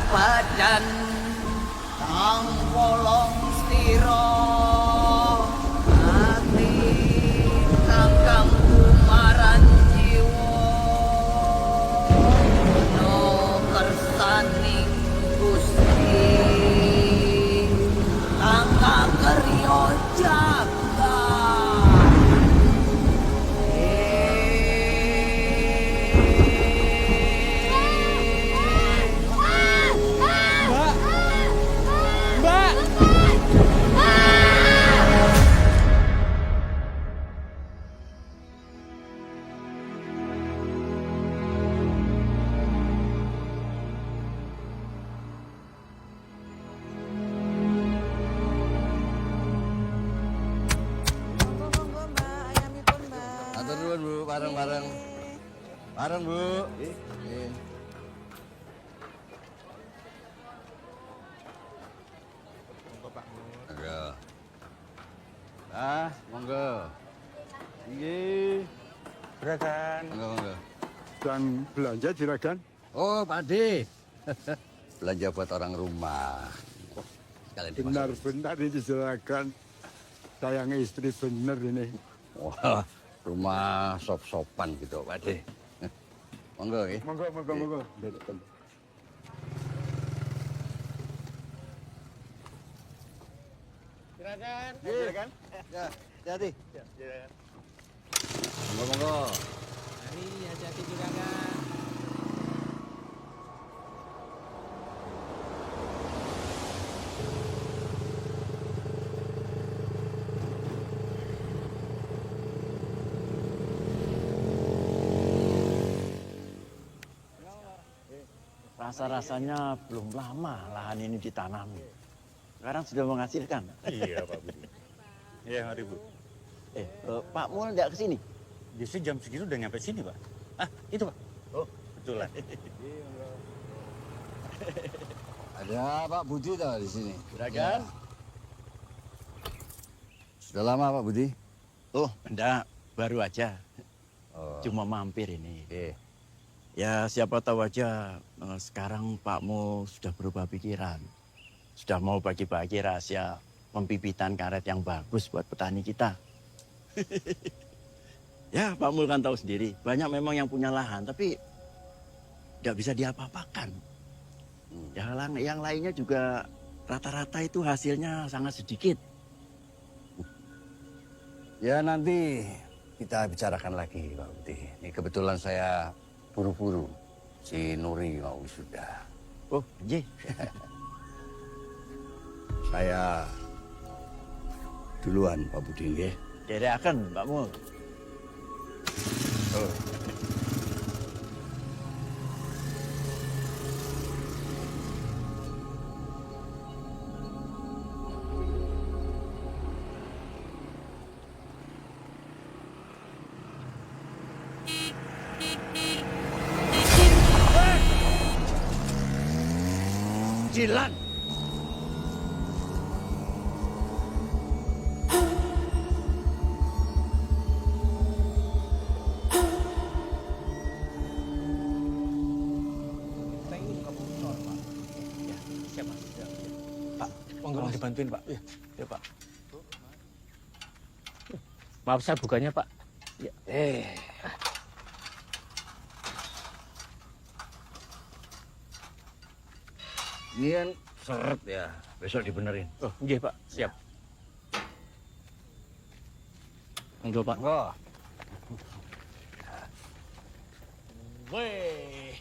badan kang polong stira ati kakang kumaran jiwa no kersaning Gusti angka keryo jaga bareng-bareng. Bareng, Bu. Monggo, Pak Mun. Monggo. Monggo. Nggih. Juragan. Monggo. Dan belanja juragan? Oh, Pak De. Belanja buat orang rumah. Sekalian dimasuk. Benar-benar ini juragan. Sayang istri bener ini. Wah, rumah sop-sopan gitu, Pak De. Monggo, ya. Monggo. Juragan. Juragan. Ya, hati-hati. Ya, juragan. Monggo. Mari, hati-hati juragan. Rasa-rasanya belum lama lahan ini ditanami. Sekarang sudah menghasilkan. Iya, Pak Budi. Iya, mari, Bu. Pak Mul nggak kesini? Justru jam segini udah nyampe sini, Pak. Itu, Pak. Oh, betulan. Ada Pak Budi tahu di sini. Juragan? Sudah lama Pak Budi? Oh, enggak. Baru aja. Oh. Cuma mampir ini. Oke. Ya, siapa tahu aja sekarang Pak Mul sudah berubah pikiran. Sudah mau bagi-bagi rahasia pembibitan karet yang bagus buat petani kita. Ya, Pak Mul kan tahu sendiri. Banyak memang yang punya lahan, tapi nggak bisa diapa-apakan. Yang lainnya juga rata-rata itu hasilnya sangat sedikit. Ya nanti kita bicarakan lagi Pak Budi. Ini kebetulan saya buru-buru. Si Nuri mau wisuda. Oh, iya. Saya duluan Pak Budi nggih. Dereaken, Pak Mul. Oh. Jilan. Monggo dibantuin, Pak. Iya, ya, Pak. Maaf saya bukanya, Pak. Ya. Ini kan seret ya. Besok dibenerin. Oh, nggih, Pak. Siap. Monggo, Pak. Oh. Weh.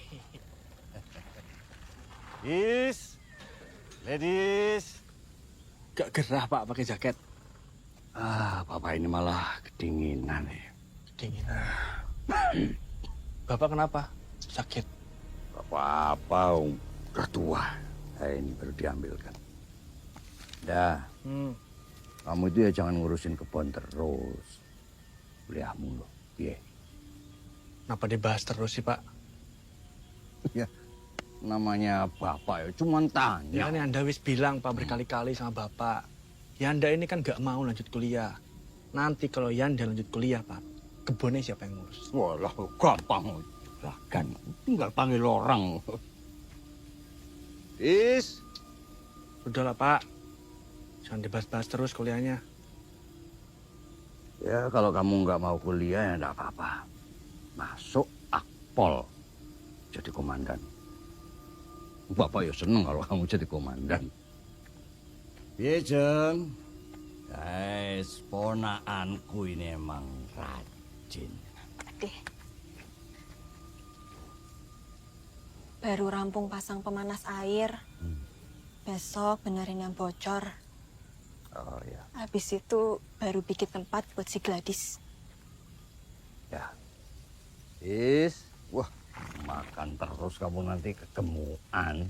Ladies. Gak gerah, Pak, pakai jaket. Bapak ini malah kedinginan ya. Dingin. Bapak kenapa? Sakit. Apa-apa, udah tua. Ini baru diambilkan. Dah, kamu itu ya jangan ngurusin kebun terus. Kuliahmu loh, iya. Kenapa dibahas terus sih, Pak? Ya, namanya bapak ya cuma tanya. Ya ini Anda wis bilang, Pak, berkali-kali sama Bapak. Yanda ini kan gak mau lanjut kuliah. Nanti kalau Yanda lanjut kuliah, Pak, kebunnya siapa yang ngurus? Walah, gampang. Lah kan, tinggal panggil orang. Is. Sudahlah Pak, jangan dibahas-bahas terus kuliahnya. Ya kalau kamu nggak mau kuliah ya nggak apa-apa. Masuk Akpol jadi komandan. Bapak ya seneng kalau kamu jadi komandan. Iya Jeng. Guys, ponaanku ini emang rajin. Deh. Baru rampung pasang pemanas air. Besok benerin yang bocor. Oh ya. Habis itu baru bikin tempat buat si Gladys. Ya. Is. Wah, makan terus kamu nanti kegemukan.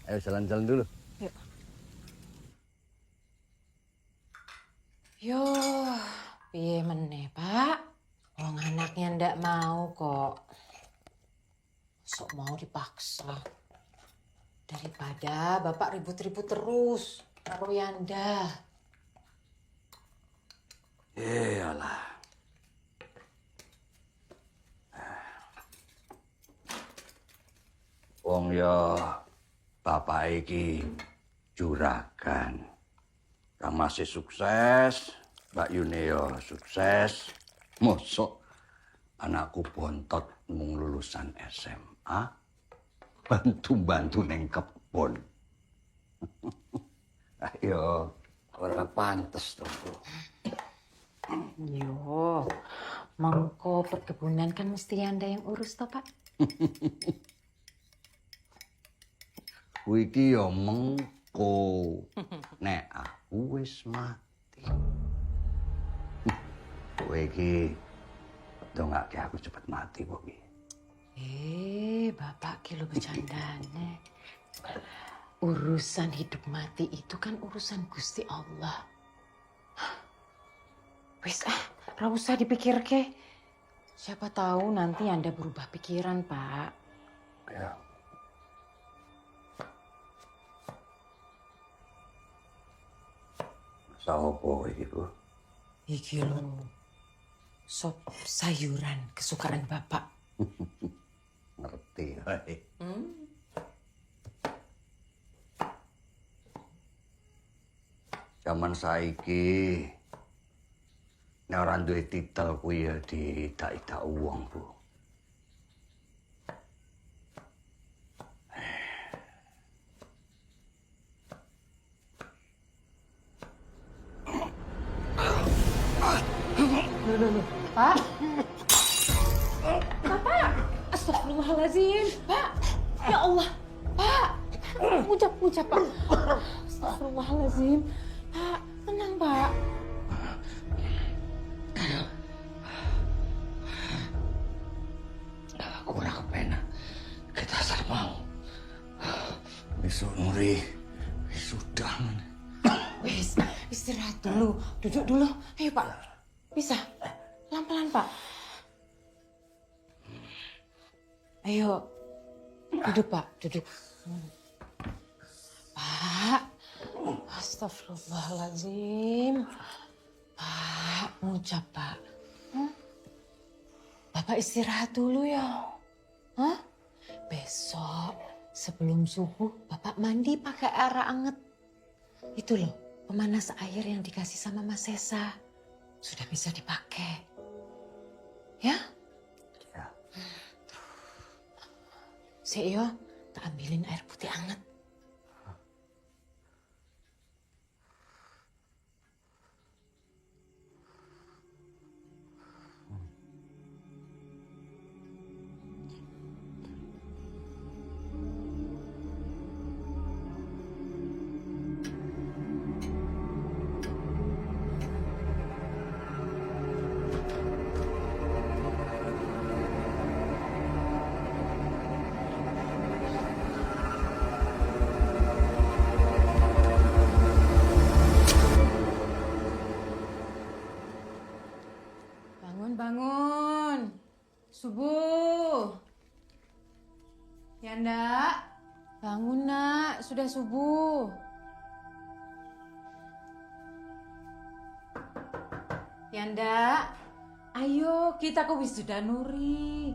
Ayo jalan-jalan dulu. Yuk. Yo, piye meneh, Pak? Wong anaknya ndak mau kok. Sok mau dipaksa. Daripada Bapak ribut-ribut terus karo Yanda. Iyalah. Wong ya bapak iki juragan. Kang masih sukses, Mbak Yune ya sukses. Mosok anakku bontot mung lulusan SMA. Bantu-bantu neng kebon. Ayo, ora pantes to. Yo, mengko perkebunan kan mesti Yanda yang urus toh, Pak? Kuwi iki ya mengko. Nek aku wis mati. Kowe iki dongake aku cepet mati kok iki. Bapak ki lo bercandane. Urusan hidup mati itu kan urusan Gusti Allah. Wis ra usah dipikir ke. Siapa tahu nanti Anda berubah pikiran, Pak. Ya. Masa opo iki, Bu? Iki lo sop sayuran kesukaan Bapak. Ngerti wae. Zaman saiki nek ora duwe titel kuwi ya didak-idak uang, Bu. Pak. Bapak. Astagfirullahaladzim. Pak. Ya Allah. Pak. Ngucap-ngucap, Pak. Astagfirullahaladzim. Pak, tenang, Pak. Aku ora kepenak. Kita asal mau. Besok Nuri sudah. Wis, istirahat dulu. Duduk dulu. Ayo, Pak. Bisa. Pelan-pelan, Pak. Ayo. Duduk, Pak. Duduk. Pak. Astagfirullahaladzim. Pak, ngucap, Pak. Bapak istirahat dulu ya. Hah? Besok sebelum subuh Bapak mandi pakai air anget. Itu loh, pemanas air yang dikasih sama Mas Sesa. Sudah bisa dipakai. Ya? Ya. Yo, tak ambilin air putih anget. Bangun. Subuh. Yanda, bangun nak, sudah subuh. Yanda, ayo kita ke wisuda Nuri.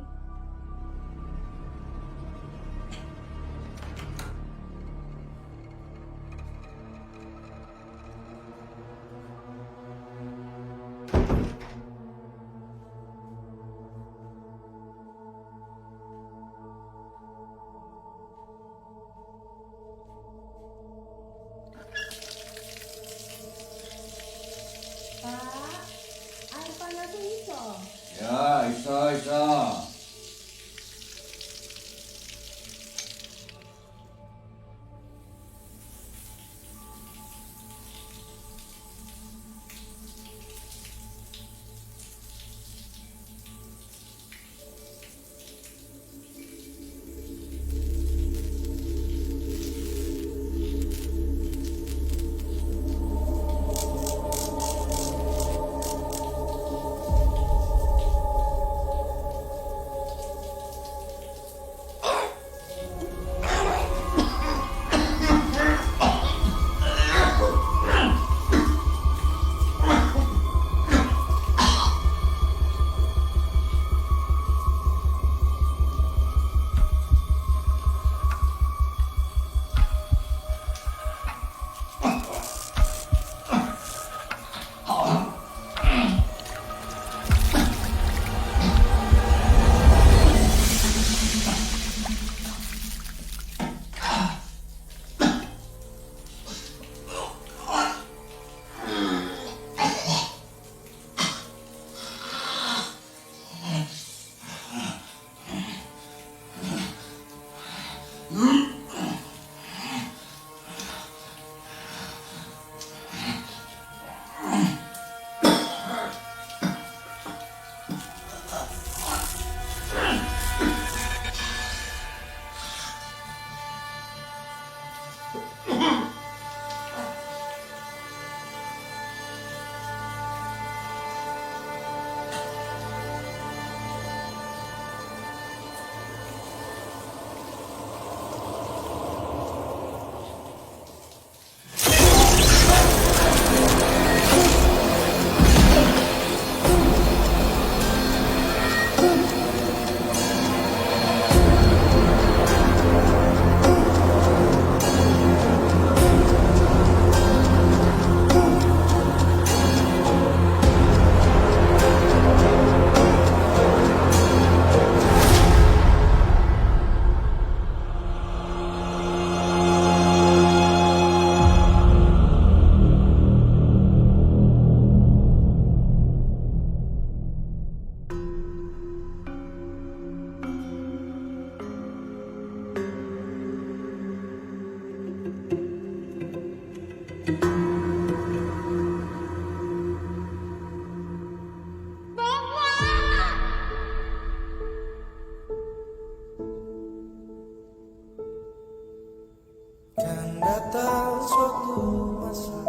Kan datang suatu masa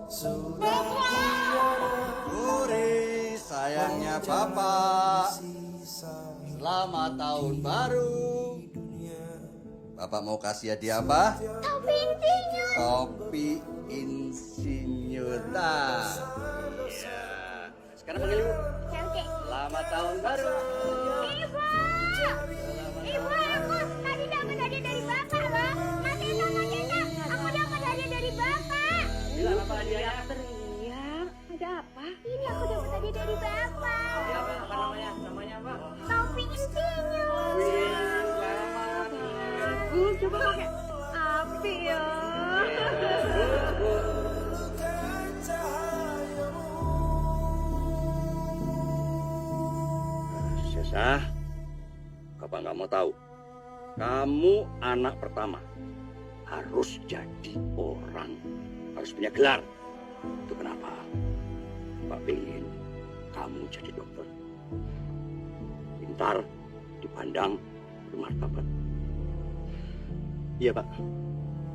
sudah Nuri, sayangnya Bapak. Selamat tahun baru. Bapak mau kasih hadiah apa? Topi insinyur. Topi insinyur. Nah, iya. Sekarang panggil ibu. Oke. Selamat tahun baru. Ibu, aku tadi dapat hadiah dari bapak, Bang. Nanti namanya Nak, aku dapat hadiah dari bapak. Bilang apa hadiahnya? Teriak, ada apa? Ini aku dapat hadiah dari bapak. Apa namanya? Namanya apa? Topi insinyur. Bagus, coba pakai. Api ya. Sesa, Bapak nggak mau tahu. Kamu anak pertama, harus jadi orang, harus punya gelar. Itu kenapa? Pak pengen kamu jadi dokter. Pintar, dipandang, bermartabat. Iya Pak,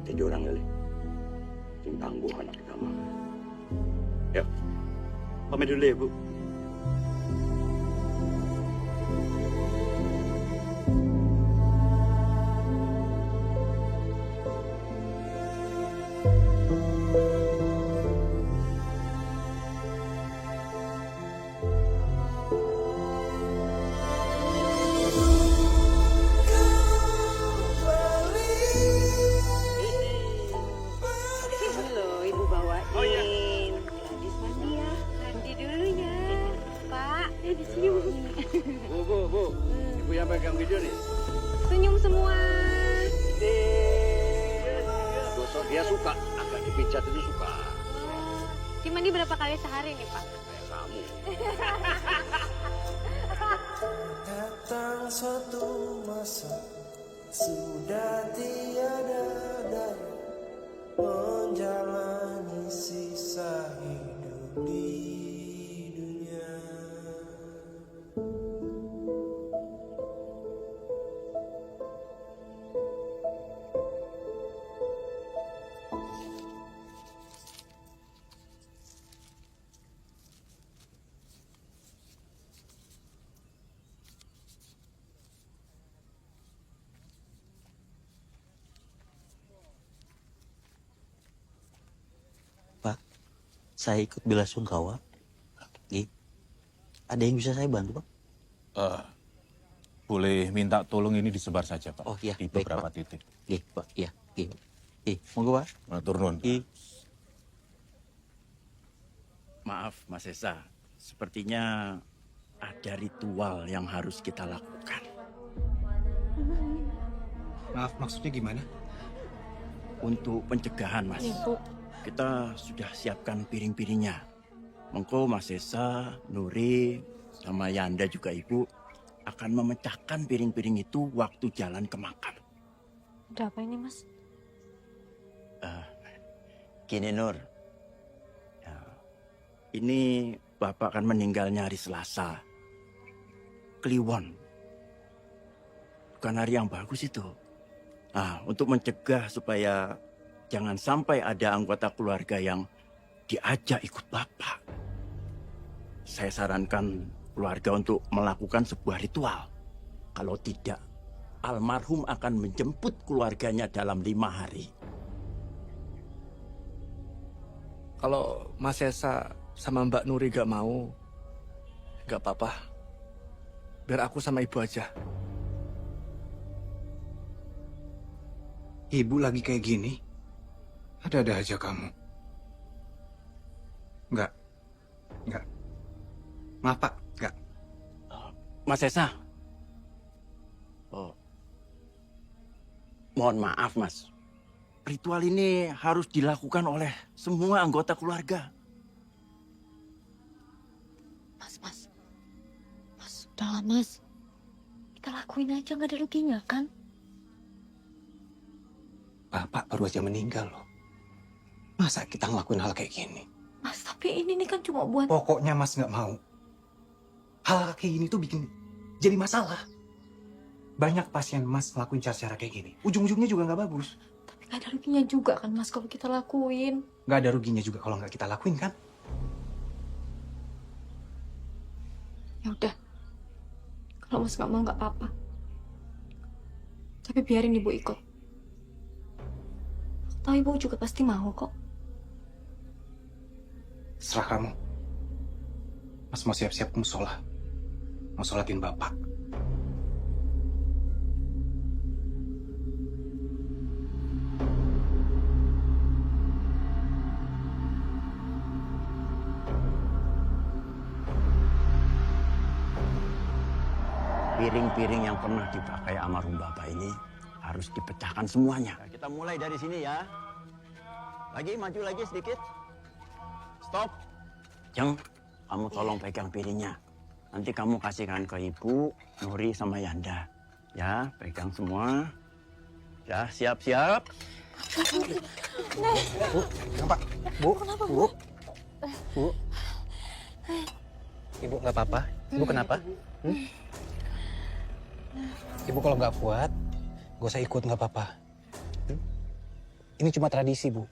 jadi orang kali. Yang tangguh anak pertama. Yuk, pamit dulu ya Bu. Halo, Ibu bawain. Oh, iya. Gadis mandi ya. Mandi dulu ya. Pak, di sini Bu. Ibu yang pegang video nih. senyum semua. Gosok dia suka, agak dipijat itu suka. Ki mandi berapa kali sehari nih, Pak? Kayak kamu. datang suatu masa sudah tiada daya menjalani sisa hidup di dunia. Saya ikut bela sungkawa. Ada yang bisa saya bantu, Pak? Boleh minta tolong ini disebar saja, Pak. Oh, iya, di baik, beberapa Pak. titik. Pak. Iya. Monggo, Pak. Matur nuwun. Maaf, Mas Esa. Sepertinya ada ritual yang harus kita lakukan. Maaf, maksudnya gimana? Untuk pencegahan, Mas. Kita sudah siapkan piring-piringnya. Mengko Mas Esa, Nuri, sama Yanda juga Ibu akan memecahkan piring-piring itu waktu jalan ke makam. Ada apa ini, Mas? Gini Nur, ya, ini Bapak kan meninggalnya hari Selasa. Kliwon. Bukan hari yang bagus itu. Nah, untuk mencegah supaya jangan sampai ada anggota keluarga yang diajak ikut Bapak, saya sarankan keluarga untuk melakukan sebuah ritual. Kalau tidak, almarhum akan menjemput keluarganya dalam 5 hari. Kalau Mas Esa sama Mbak Nuri gak mau, gak apa-apa. Biar aku sama ibu aja. Ibu lagi kayak gini, ada-ada aja kamu. Enggak. Maaf Pak, enggak. Mas Esa. Mohon maaf Mas. Ritual ini harus dilakukan oleh semua anggota keluarga. Mas, udahlah Mas. Kita lakuin aja, nggak ada ruginya kan? Bapak baru aja meninggal loh. Masa kita ngelakuin hal kayak gini? Mas, tapi ini kan cuma buat... Pokoknya Mas nggak mau. Hal kayak gini tuh bikin jadi masalah. Banyak pasien Mas ngelakuin cara-cara kayak gini. Ujung-ujungnya juga nggak bagus. Tapi nggak ada ruginya juga kan Mas kalau kita lakuin. Nggak ada ruginya juga kalau nggak kita lakuin kan? Ya udah. Kalau Mas nggak mau nggak apa-apa. Tapi biarin ibu ikut. Tahu ibu juga pasti mau kok. Serah kamu. Mas mau siap-siap ke musola. Mau sholatin Bapak. Piring-piring yang pernah dipakai almarhum Bapak ini harus dipecahkan semuanya. Kita mulai dari sini ya. Lagi, maju lagi sedikit. Stop. Jeng, kamu tolong pegang piringnya. Nanti kamu kasihkan ke Ibu, Nuri, sama Yanda. Ya, pegang semua. Ya, siap-siap. Bu, kenapa? Bu, Kenapa, Bu. Bu. Ibu nggak apa-apa? Ibu kenapa? Ibu kalau nggak kuat, gak usah ikut, nggak apa-apa. Ini cuma tradisi, Bu.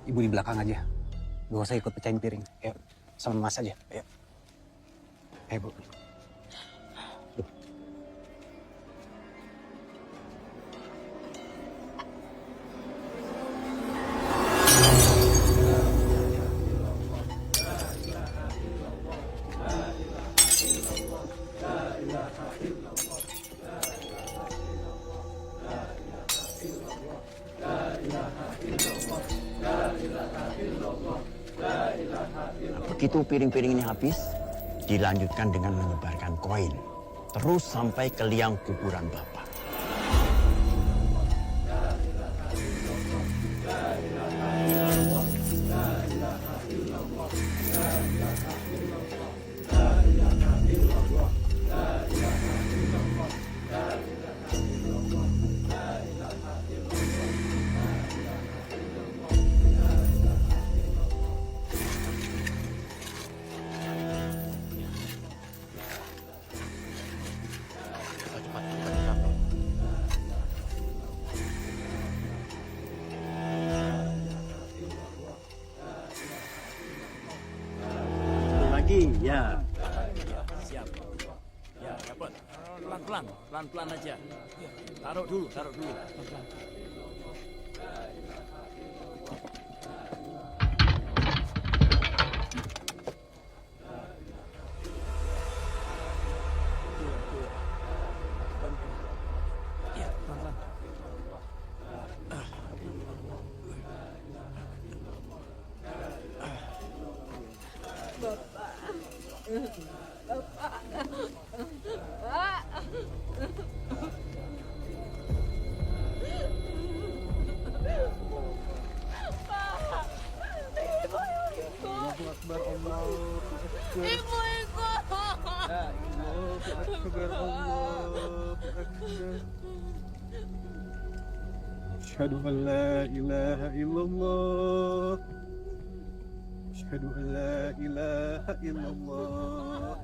Ibu di belakang aja. Gak usah ikut pecahin piring. Ayo, sama Mas aja. Ayo. Ayo, Bu. Begitu piring-piring ini habis, dilanjutkan dengan menyebarkan koin. Terus sampai ke liang kuburan Bapak. Lagi, ya. Siap. Ya, dapat. Pelan-pelan aja. Taruh dulu. Ya, pelan-pelan. Ibu ikut. أكبر أشهد أن لا إله إلا الله أشهد أن لا إله إلا الله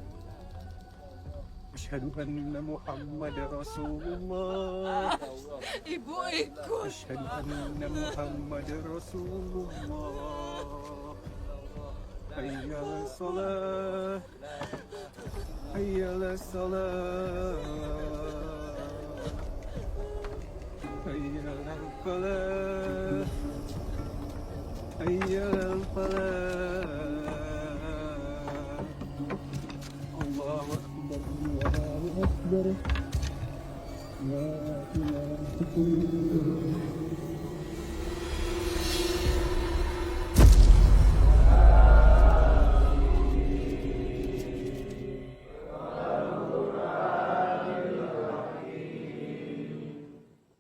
أشهد أن محمد رسول الله Ibu ikut. أشهد أن محمد رسول الله حي على الصلاة حي على الصلاة حي على الفلاح حي على الفلاح الله أكبر الله أكبر لا إله إلا الله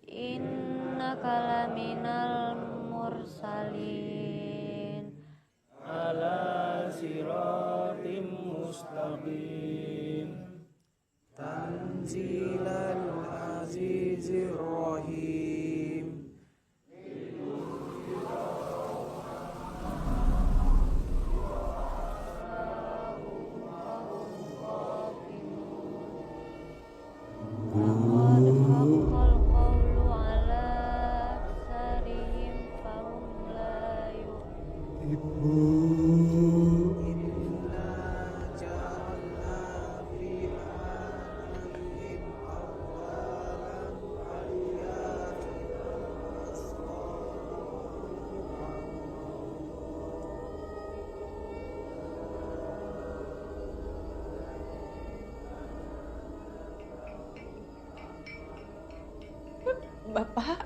Innaka laminal mursalin. Ala siratim mustaqim Tanzilal azizir rahim Qad haqqal qawlu ala aksarihim fahum la Inna ja'alna fi anamihim awalan Bapak.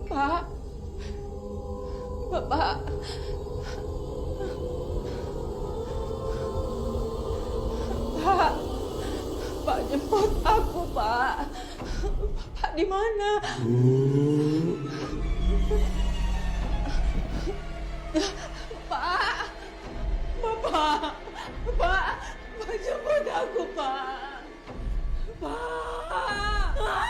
Pak. Bapak. Pak. Pak, jemput aku, Pak. Bapak di mana? Pak, Bapak, Pak, jemput aku, Pak. Pak, Pak.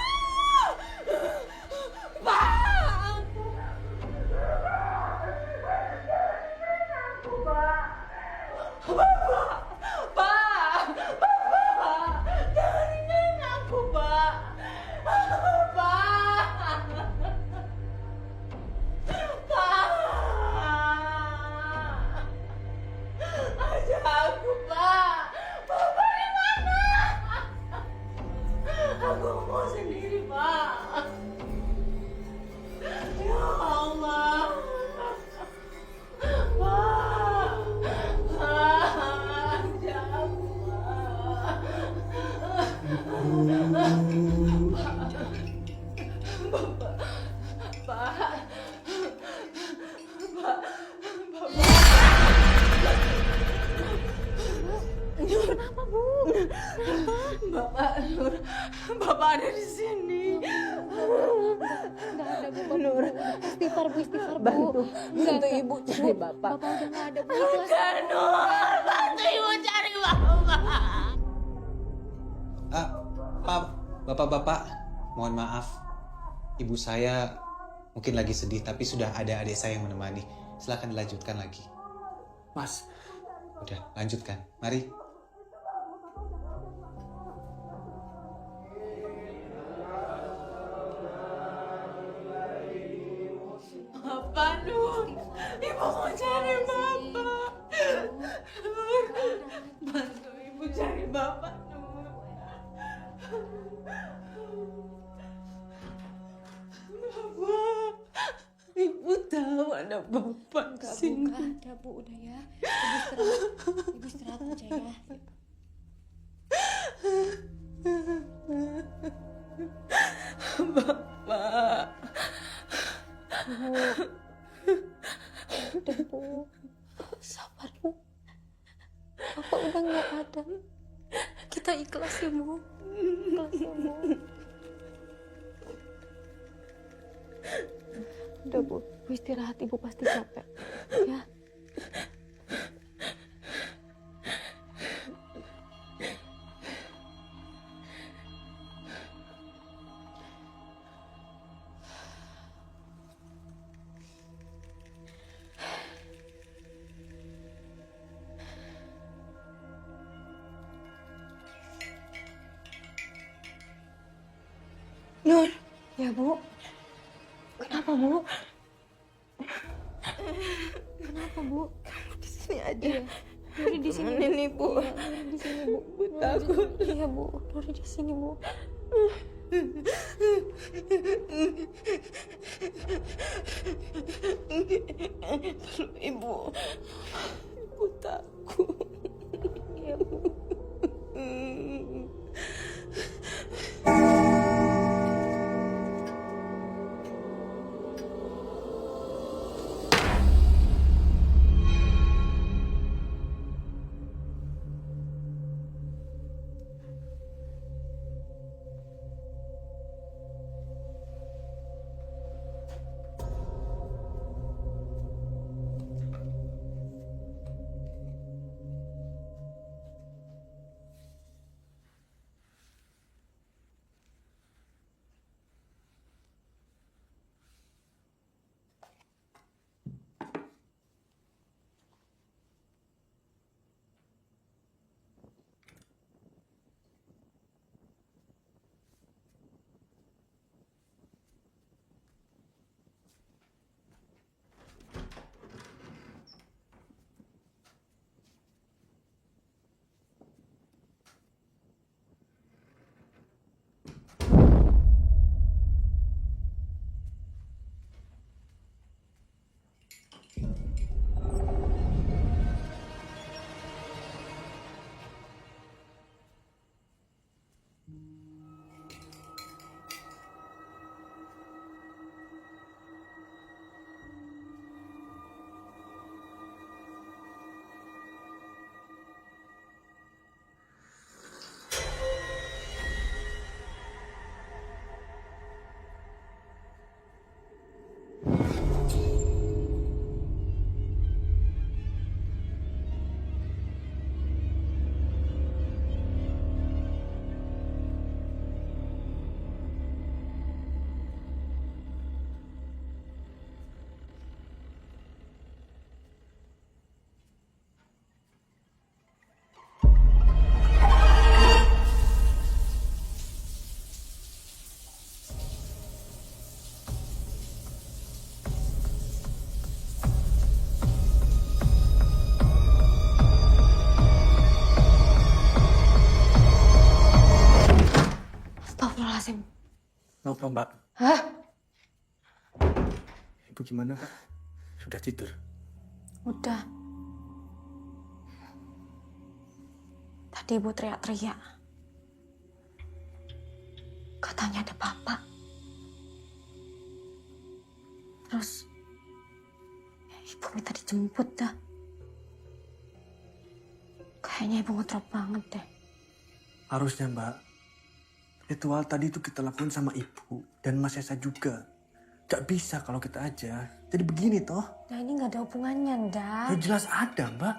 Jangan tinggalin aku, Pak. Ajak aku, Pak. Bapak di mana? Aku mau sendiri, Pak. Ya Allah. Pak. Ajak aku, Pak. Kenapa, Bu? Bapak Nur, Bapak ada di sini. Enggak ada, Bu. Nur. Istighfar, Bu. Bantu ibu cari Bapak. Bapak udah nggak ada, Bu. Ikhlas. Nur, bantu ibu cari bapak. Bapak-bapak, mohon maaf. Ibu saya mungkin lagi sedih, tapi sudah ada adik saya yang menemani. Silakan dilanjutkan lagi. Mas, Udah, lanjutkan. Mari. Bapak Nur, ibu mau cari Bapak. Nur, bantu ibu cari Bapak Nur. Bapak, ibu tahu ada Bapak di Enggak, Bu. sini. Enggak ada, Bu. Udah ya. Ibu istirahat aja ya. Bapak. Bu. Udah, Bu. Sabar, Bu. Bapak udah nggak ada. Kita ikhlas ya, Bu. Ikhlas ya, Bu. Udah Bu, istirahat, Ibu pasti capek. Ya. Nur, Ya Bu. Kenapa Bu? Kenapa Bu? di sini aja. Nuri di sini. Temenin Ibu. Iya, Nuri di sini Bu. Bu takut. Iya Bu, Nuri di sini Bu. Ibu takut. Iya Bu. Astagfirullahaladzim. Kenapa Mbak? Hah? Ibu gimana Pak? Sudah tidur? Udah. Tadi Ibu teriak-teriak. Katanya ada Bapak. Terus Ibu minta dijemput dah. Kayaknya Ibu ngedrop banget deh. Harusnya Mbak. Ritual tadi itu kita lakukan sama Ibu dan Mas Esa juga. Gak bisa kalau kita aja. Jadi begini toh. Nah ini gak ada hubungannya, Nda. Ya jelas ada Mbak.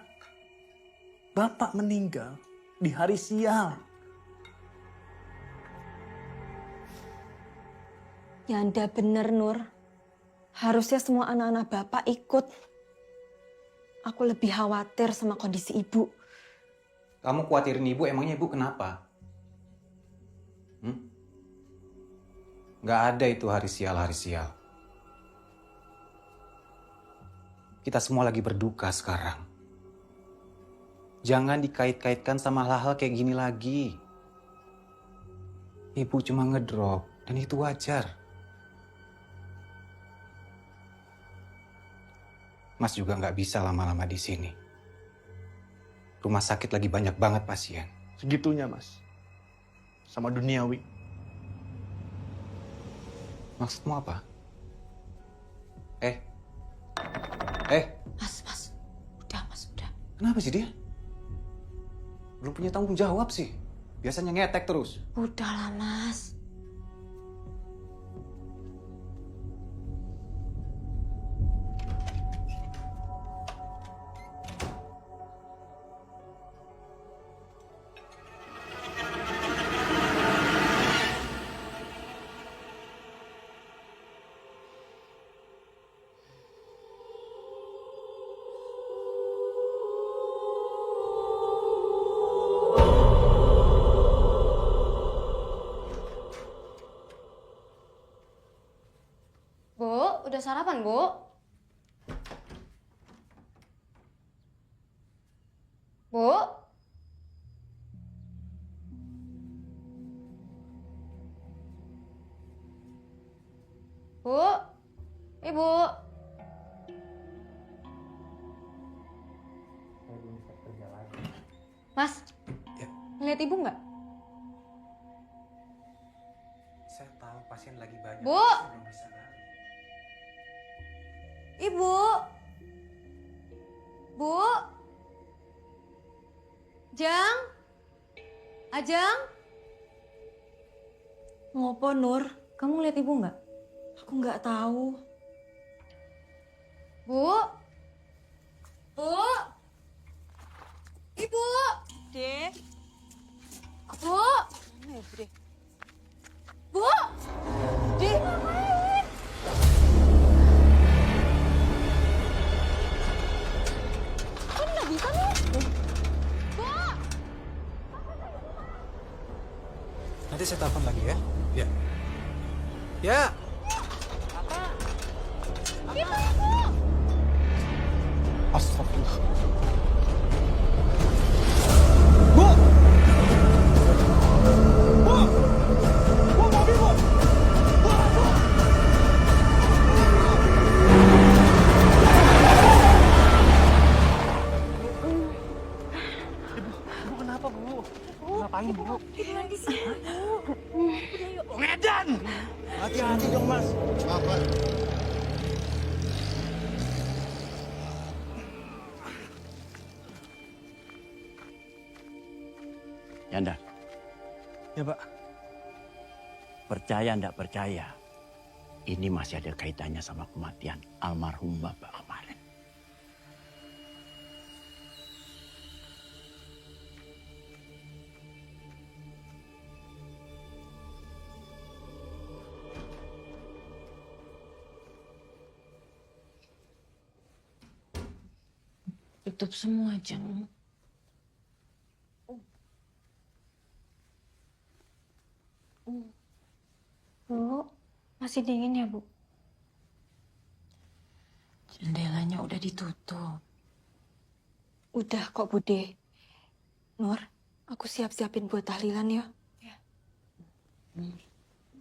Bapak meninggal di hari sial. Ya Nda bener, Nur. Harusnya semua anak-anak Bapak ikut. Aku lebih khawatir sama kondisi Ibu. Kamu khawatirin Ibu, emangnya Ibu kenapa? Nggak ada itu hari sial. Kita semua lagi berduka sekarang. Jangan dikait-kaitkan sama hal-hal kayak gini lagi. Ibu cuma ngedrop, dan itu wajar. Mas juga nggak bisa lama-lama di sini. Rumah sakit lagi banyak banget pasien. Segitunya Mas. Sama duniawi. Maksudmu apa? Mas. Udah, Mas, udah. Kenapa sih dia? Belum punya tanggung jawab sih. Biasanya ngetek terus. Udahlah, Mas. udah sarapan, Bu? Bu? Bu? Ibu? Mas, ngeliat ibu nggak? Saya tahu pasien lagi banyak. Bu? Saya belum bisa balik. Ibu? Bu? Jang? Ajang? Ngopo, Nur? Kamu ngeliat ibu nggak? Aku nggak tahu. Bu? Bu? Ibu? Dek. Bu? Mana ya, Dek? Bu? Dek. Kok nggak bisa nih? Bu? Nanti saya telepon lagi ya. Ya. Ya. Ibu, ibu! Astagfirullah. Hati-hati dong, Mas. Yanda, Ya, Pak. percaya ndak percaya, ini masih ada kaitannya sama kematian almarhum Bapak kemarin. Tutup semua, Jang. Bu, masih dingin ya, Bu? Jendelanya udah ditutup. Udah kok, Bude. Nur, aku siap-siapin buat tahlilan ya.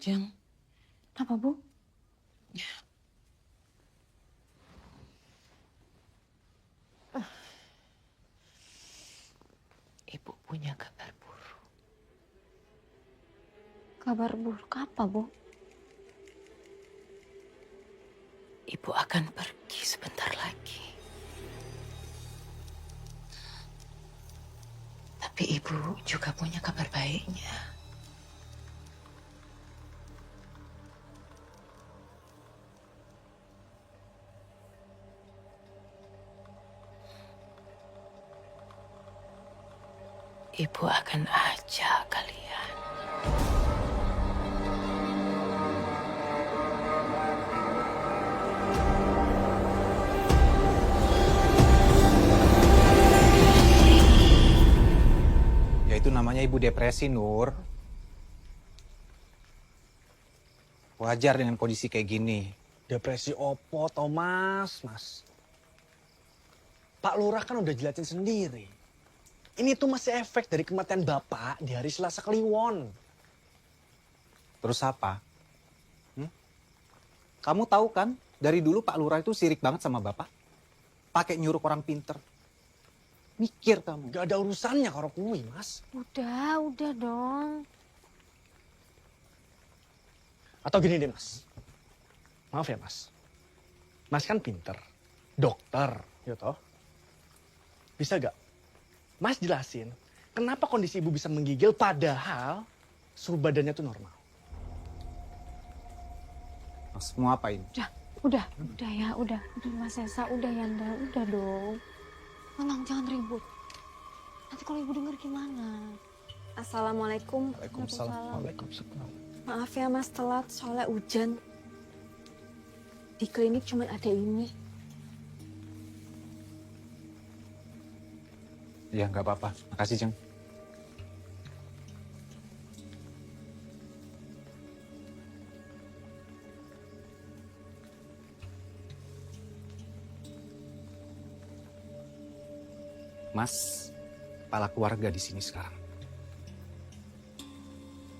Jang, Apa, Bu? Ibu punya kabar buruk. Kabar buruk apa, Bu? Ibu akan pergi sebentar lagi. Tapi ibu juga punya kabar baiknya. Ibu akan ajak kalian. Ya itu namanya ibu depresi, Nur. Wajar dengan kondisi kayak gini. Depresi opo, Thomas, Mas. Pak Lurah kan udah jelasin sendiri. Ini tuh masih efek dari kematian Bapak di hari Selasa Kliwon. Terus apa? Kamu tahu kan, dari dulu Pak Lurah itu sirik banget sama Bapak. Pakai nyuruh orang pinter. Mikir kamu. Gak ada urusannya kalau kui, Mas. Udah dong. Atau gini deh, Mas. Maaf ya, Mas. Mas kan pinter. Dokter, ya toh. Bisa gak Mas jelasin kenapa kondisi ibu bisa menggigil padahal suhu badannya tuh normal? Mas mau apain? Udah ya, udah Mas Esa, udah Yanda, udah dong. Tolong jangan ribut. Nanti kalau ibu denger gimana? Assalamualaikum. Waalaikumsalam. Maaf ya Mas telat, soalnya hujan. Di klinik cuma ada ini. Ya nggak apa-apa. Makasih, Jeng. Mas, kepala keluarga di sini sekarang.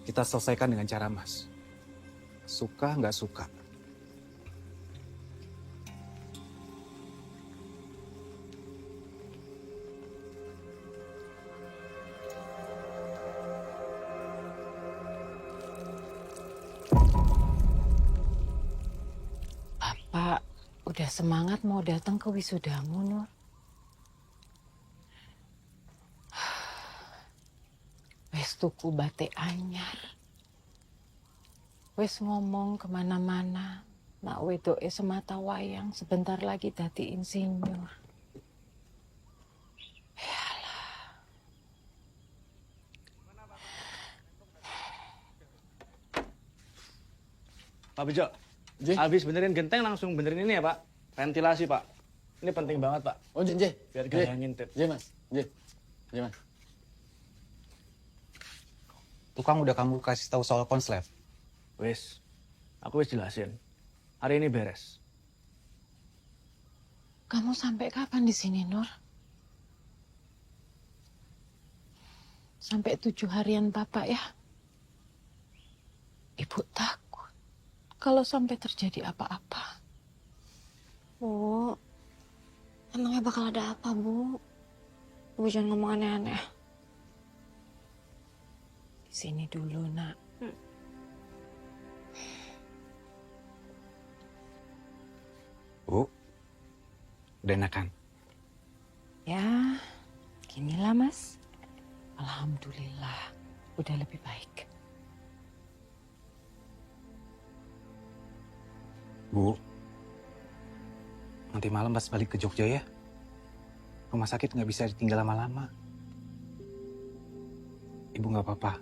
Kita selesaikan dengan cara Mas. Suka nggak suka. Bapak udah semangat mau datang ke wisudamu, Nur. Wes tuku batik anyar. Wes ngomong kemana-mana. Nak wedoke semata wayang sebentar lagi dadi insinyur. Pak Bejo, habis benerin genteng langsung benerin ini ya Pak. Ventilasi Pak. Ini penting banget Pak. Oh, J. Biar gak ada ngintip. J, Mas. J, Mas. Tukang udah kamu kasih tahu soal konslet. Wes, aku wes jelasin. Hari ini beres. Kamu sampai kapan di sini, Nur? Sampai 7 harian Bapak ya? Ibu takut kalau sampai terjadi apa-apa. Bu, emangnya bakal ada apa, Bu? Ibu jangan ngomong aneh-aneh. Di sini dulu, Nak. Bu, udah enakan? Ya, ginilah Mas. Alhamdulillah, udah lebih baik. Bu, nanti malam pas balik ke Jogja ya. Rumah sakit nggak bisa ditinggal lama-lama. Ibu nggak apa-apa.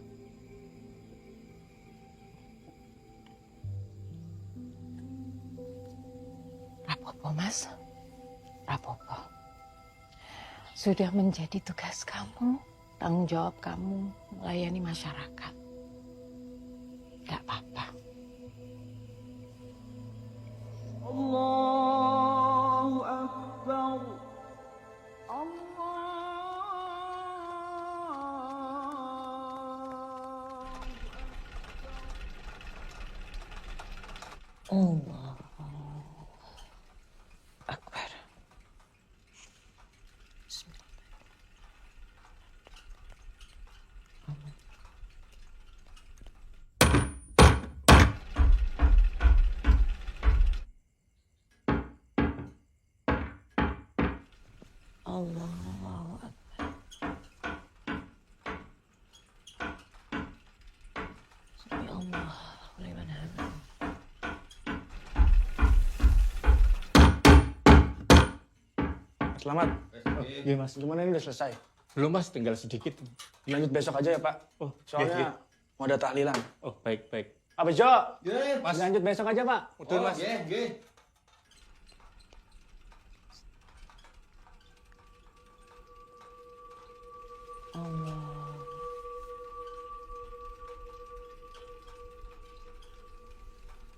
Rapopo, Mas. Rapopo. Sudah menjadi tugas kamu, tanggung jawab kamu melayani masyarakat. Gak apa-apa. Allahu Akbar. Allah Akbar. Allahu Akbar. Subhanallah, liman hamid. Selamat. Iya Mas, gimana ini udah selesai? Belum, Mas. Tinggal sedikit. Lanjut besok aja ya Pak. Soalnya mau ada tahlilan. Oh, baik. Pak Bejo, Mas. lanjut besok aja Pak. Betul, Mas. Allah.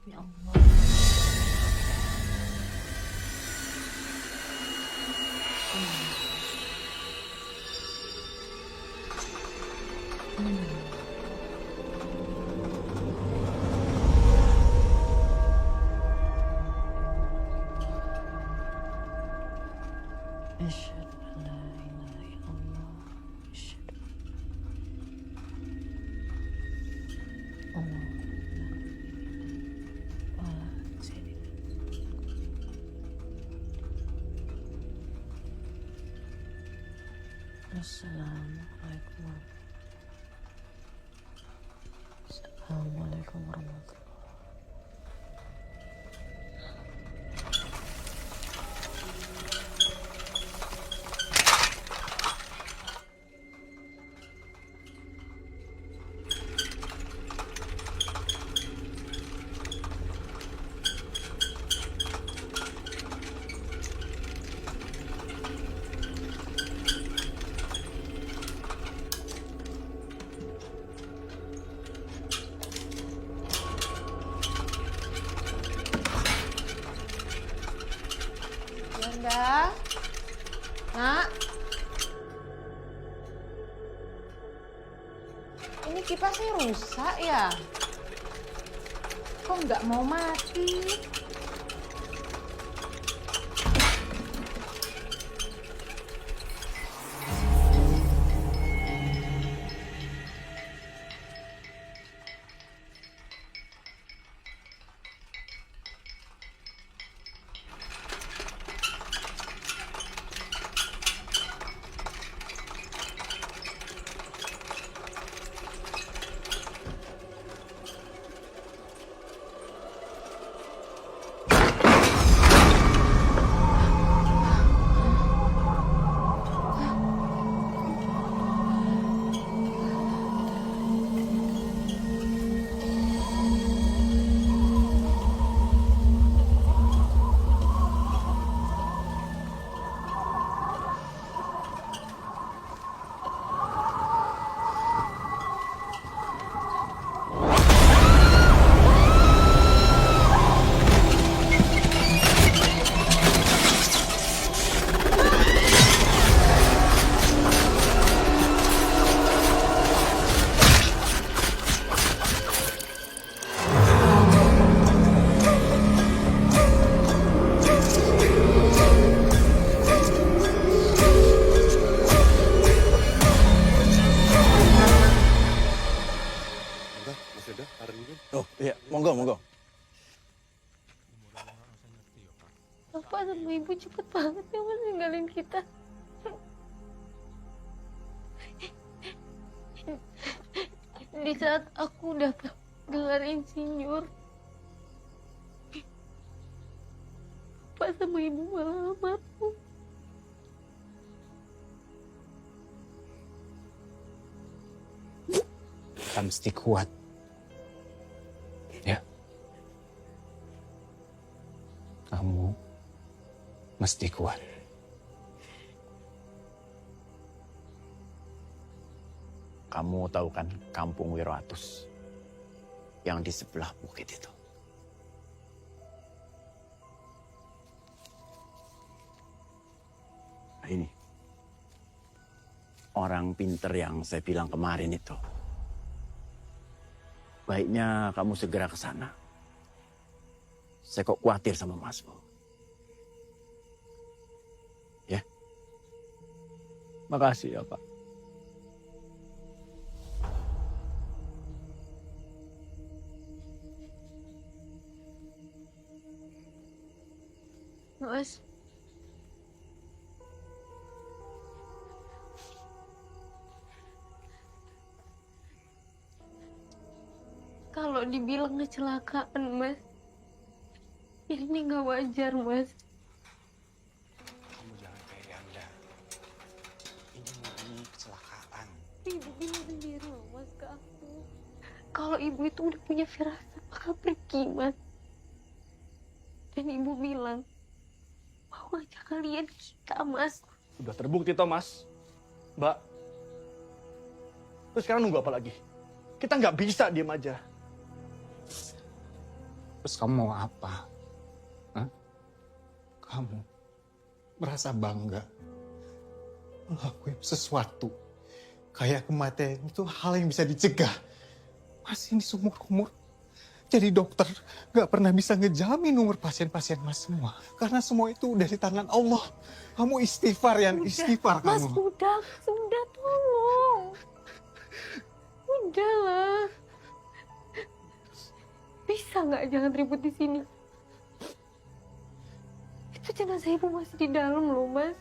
Ya Allah. أشهد أن لا إله إلا الله أشهد الله وعلى سيدنا السلام عليكم السلام عليكم ورحمة الله. Yanda, Nak, Kipasnya rusak ya? Kok nggak mau mati? Oh iya, monggo, monggo. Bapak sama ibu cepet banget ya mas ninggalin kita. Di saat aku dapat gelar insinyur, Bapak sama ibu malah almarhum. Kita mesti kuat. Ya. Kamu mesti kuat. Kamu tahu kan kampung Wiroatus yang di sebelah bukit itu? Nah, ini orang pinter yang saya bilang kemarin itu. Baiknya kamu segera ke sana. Saya kok khawatir sama Masmu. Ya. Makasih ya, Pak. Mas, kalau dibilang kecelakaan, Mas, ini nggak wajar, Mas. Kamu jangan kayak Yanda. Ini murni kecelakaan. Ibu bilang sendiri loh, Mas, ke aku. Kalau ibu itu udah punya firasat, bakal pergi, Mas. Dan ibu bilang, mau ngajak kalian kita, Mas. Sudah terbukti, Thomas. Mbak. Terus sekarang nunggu apa lagi? Kita nggak bisa diem aja. Terus kamu mau apa? Hah? Kamu merasa bangga ngelakuin sesuatu kayak kematian itu hal yang bisa dicegah. Mas ini seumur-umur jadi dokter gak pernah bisa ngejamin umur pasien-pasien mas semua. Karena semua itu udah di tangan Allah. Kamu istighfar ya, istighfar Mas, kamu. udah, tolong. Udahlah. Bisa nggak jangan ribut di sini? Itu jenazah ibu masih di dalam loh, Mas.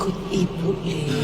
Ikut ibu, Le.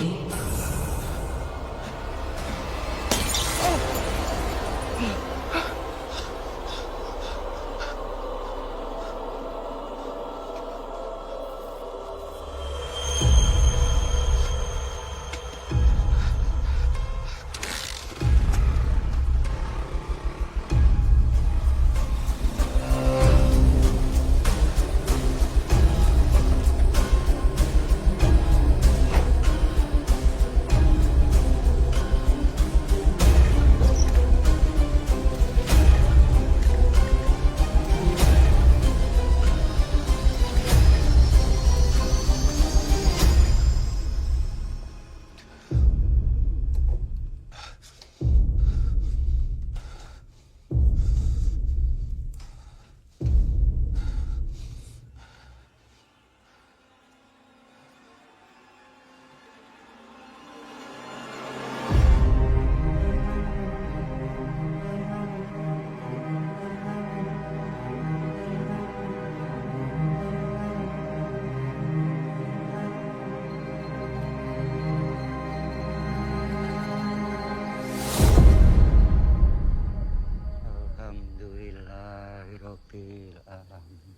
Alhamdulillahirabbil alamin.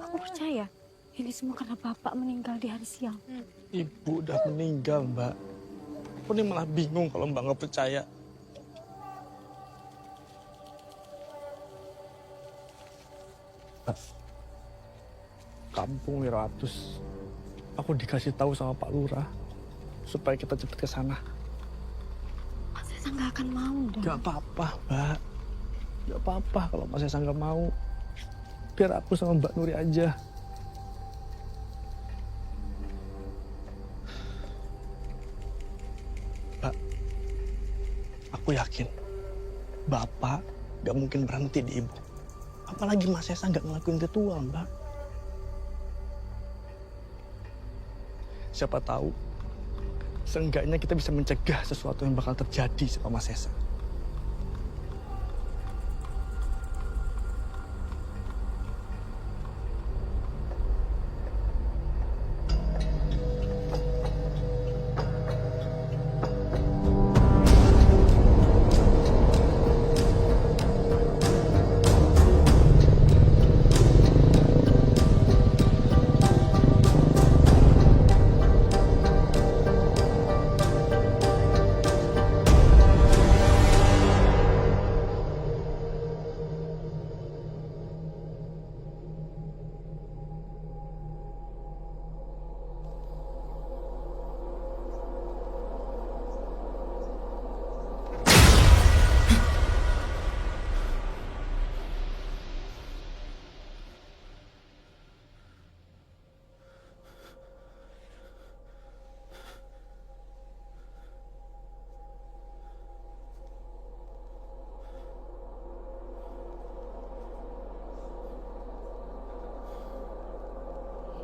Aku percaya ini semua karena bapak meninggal di hari siang. Ibu udah meninggal, Mbak. Aku nih malah bingung kalau Mbak nggak percaya. Mbak, kampung Wiratus. Aku dikasih tahu sama Pak Lurah supaya kita cepet ke sana. Mas Esa nggak akan mau dong. Gak apa-apa, Mbak. Gak apa-apa kalau Mas Esa nggak mau. Biar aku sama Mbak Nuri aja. Mbak, aku yakin Bapak gak mungkin berhenti di Ibu. Apalagi Mas Esa gak ngelakuin ritual, Mbak. Siapa tahu, seenggaknya kita bisa mencegah sesuatu yang bakal terjadi sama Mas Esa.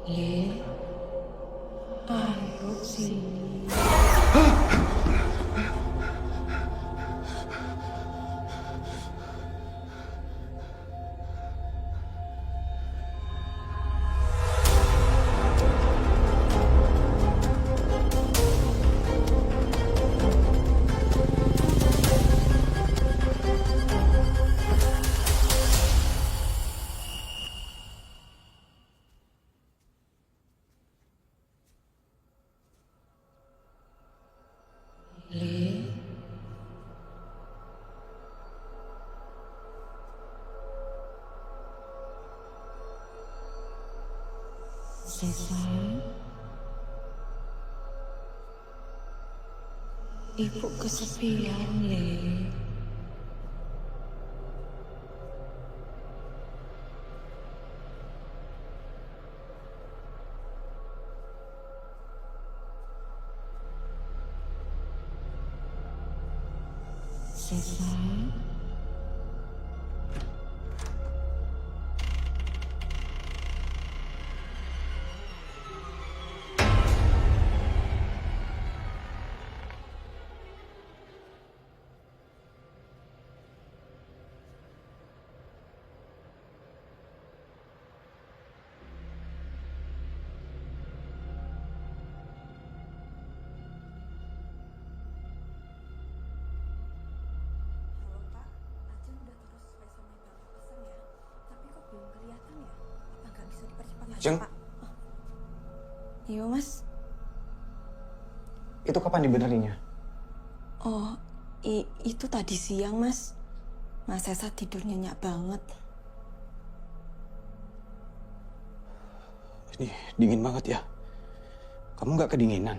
Le, ayo sini. Le, Sesa, Ibu kesepian, Le. Sesa, Jeng, Iya, Mas. itu kapan dibenerinnya? Oh, itu tadi siang, Mas. Mas Esa tidur nyenyak banget. Ini dingin banget ya. Kamu nggak kedinginan?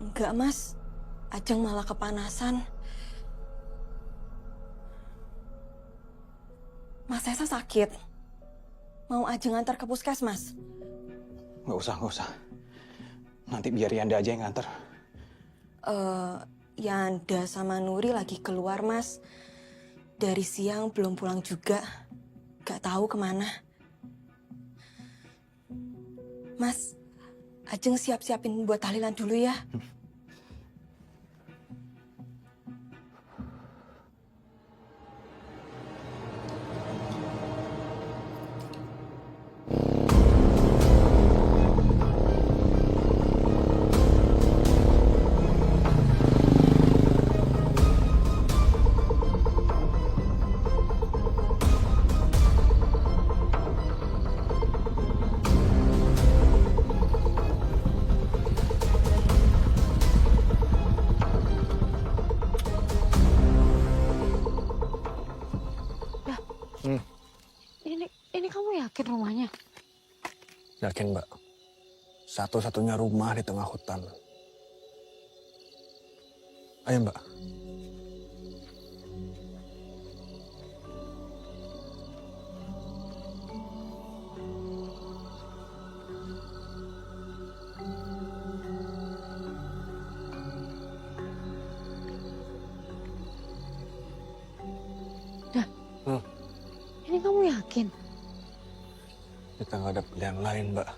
Enggak, Mas. Ajeng malah kepanasan. Mas Esa sakit. Mau Ajeng antar ke puskesmas? Nggak usah. Nanti biar Yanda aja yang nganter. Yanda sama Nuri lagi keluar, Mas. Dari siang belum pulang juga. Gak tahu kemana. Mas, Ajeng siap-siapin buat tahlilan dulu ya. Ini kamu yakin rumahnya? Yakin, Mbak. Satu-satunya rumah di tengah hutan. Ayo, Mbak. Ini kamu yakin? Kita nggak ada pilihan lain, Mbak.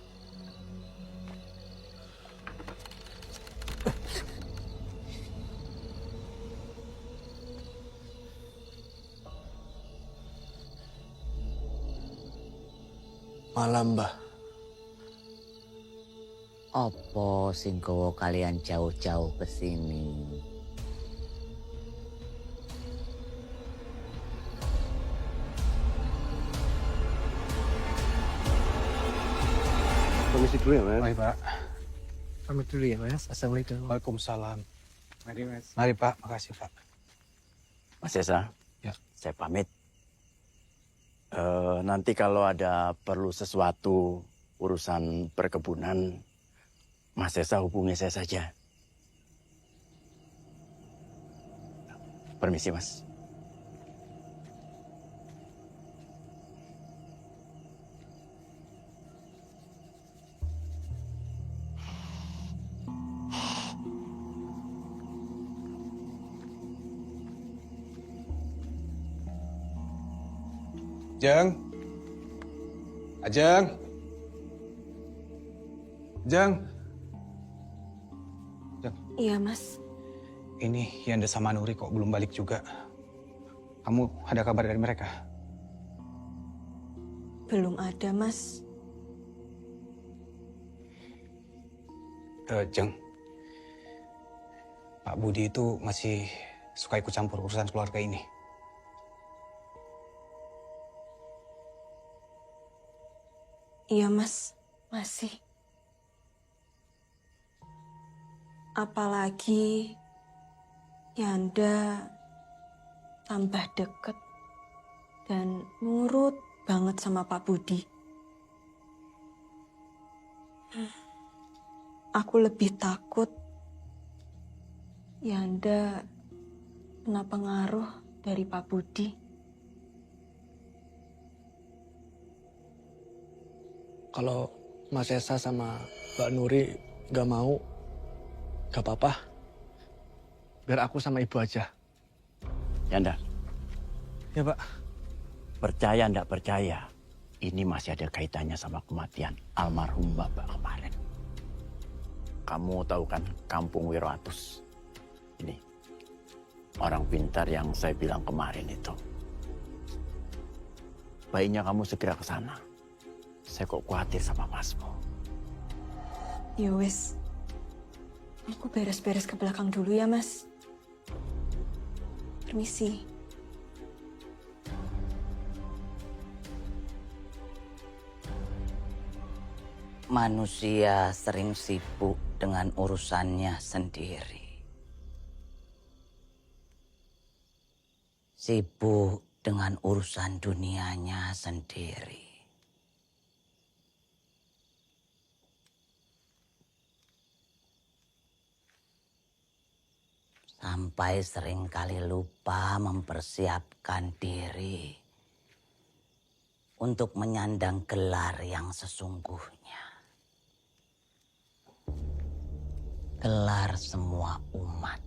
Malam, Mbak. Apa sing gawa kalian jauh-jauh ke sini? Permisi dulu ya, Mas. Baik, Pak. Pamit dulu ya, Mas. Assalamualaikum. Waalaikumsalam. Mari, Mas. Mari, Pak. Makasih, Pak. Mas Esa, Ya. saya pamit. Nanti kalau ada perlu sesuatu urusan perkebunan, Mas Esa hubungi saya saja. Permisi, Mas. Jeng. Ajeng. Jeng. Iya, Mas. Ini Yanda sama Nuri kok belum balik juga. Kamu ada kabar dari mereka? Belum ada, Mas. Jeng. Pak Budi itu masih suka ikut campur urusan keluarga ini. Iya, Mas. Masih. Apalagi Yanda tambah deket dan nurut banget sama Pak Budi. Aku lebih takut Yanda kena pengaruh dari Pak Budi. Kalau Mas Esa sama Mbak Nuri gak mau, gak apa-apa. Biar aku sama ibu aja. Yanda. Ya, Pak. Percaya ndak percaya, ini masih ada kaitannya sama kematian almarhum Bapak kemarin. Kamu tahu kan Kampung Wiroatus? Ini orang pintar yang saya bilang kemarin itu. Baiknya kamu segera ke sana. Saya kok khawatir sama Masmu. Ya wes, aku beres-beres ke belakang dulu ya, Mas. Permisi. Manusia sering sibuk dengan urusannya sendiri. Sibuk dengan urusan dunianya sendiri. Sampai seringkali lupa mempersiapkan diri untuk menyandang gelar yang sesungguhnya. Gelar semua umat.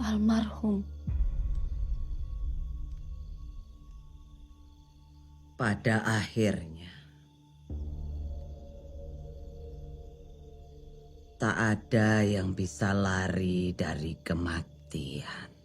Almarhum. Pada akhirnya, tak ada yang bisa lari dari kematian.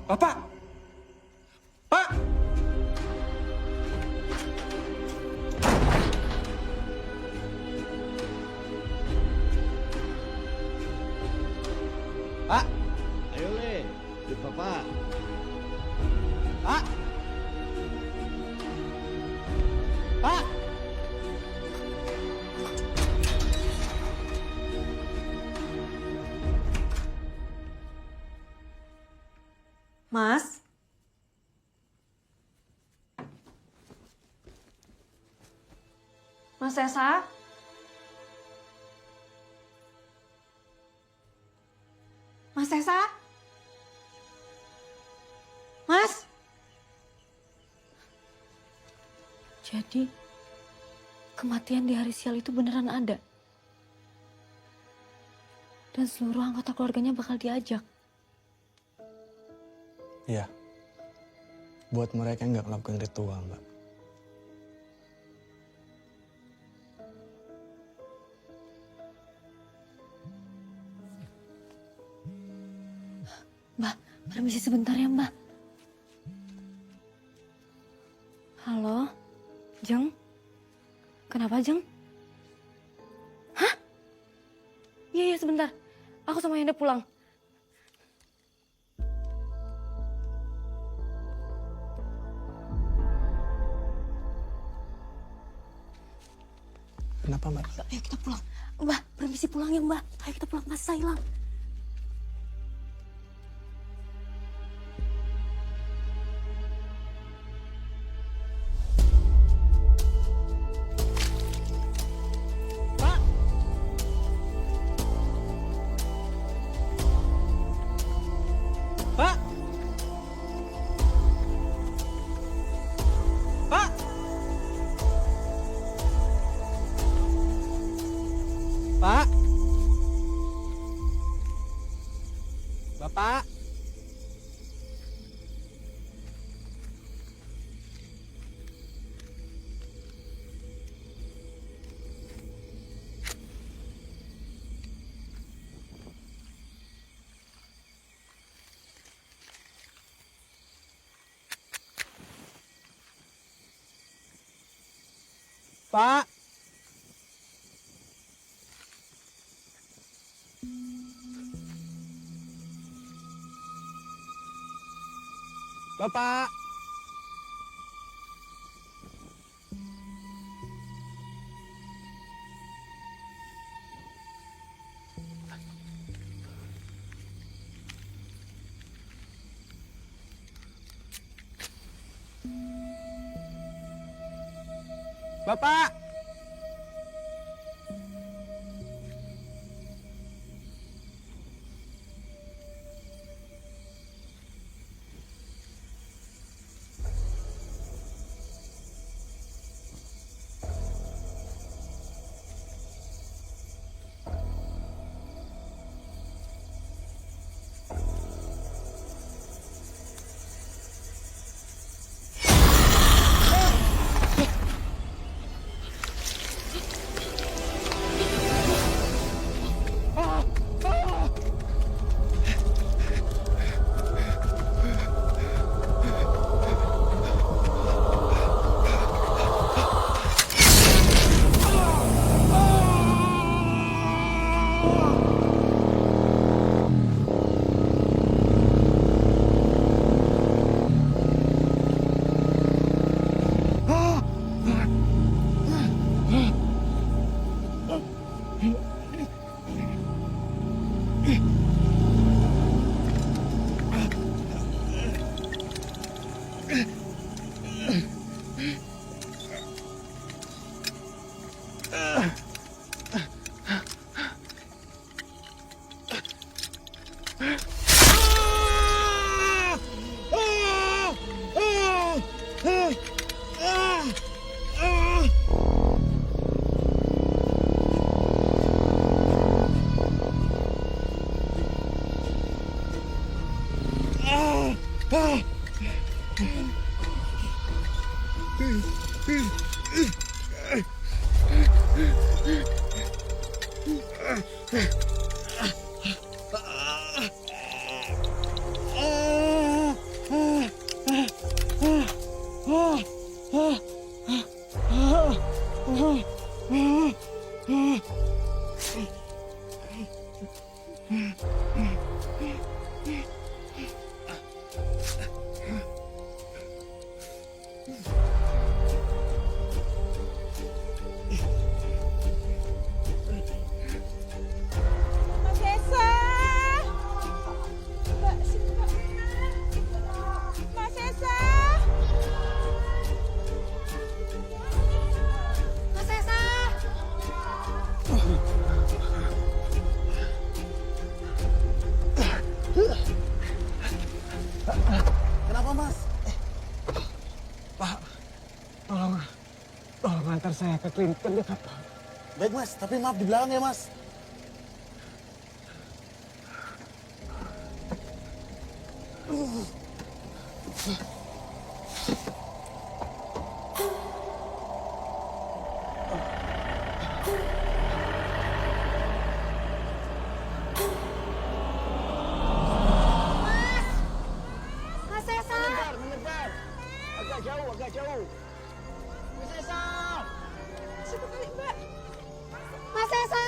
Bapak! Pak! Pak! Ayo, Le. Ikut Bapak. Pak! Pak! Mas Esa? Mas Esa? Mas? Jadi, kematian di hari sial itu beneran ada? Dan seluruh anggota keluarganya bakal diajak? Iya. Buat mereka yang nggak melakukan ritual, Mbak. Mbak, permisi sebentar ya, Mbak. Halo, Jeng? Kenapa, Jeng? Hah? Iya, sebentar. Aku sama Yanda pulang. Kenapa, Mbak? Ayo kita pulang. Mbak, permisi pulang ya, Mbak. Ayo kita pulang, Mas Saya hilang. Pak! Pak! Pak! Bapak! Pak! Bapak! Bapak! Mas Esa! Mas Esa! Tolong antar saya ke klinik terdekat, Pak. Baik mas, tapi maaf di belakang ya mas. Mas Esa. Menyebar. Agak jauh. Mas Esa. Situ kali Mbak. Mas Esa.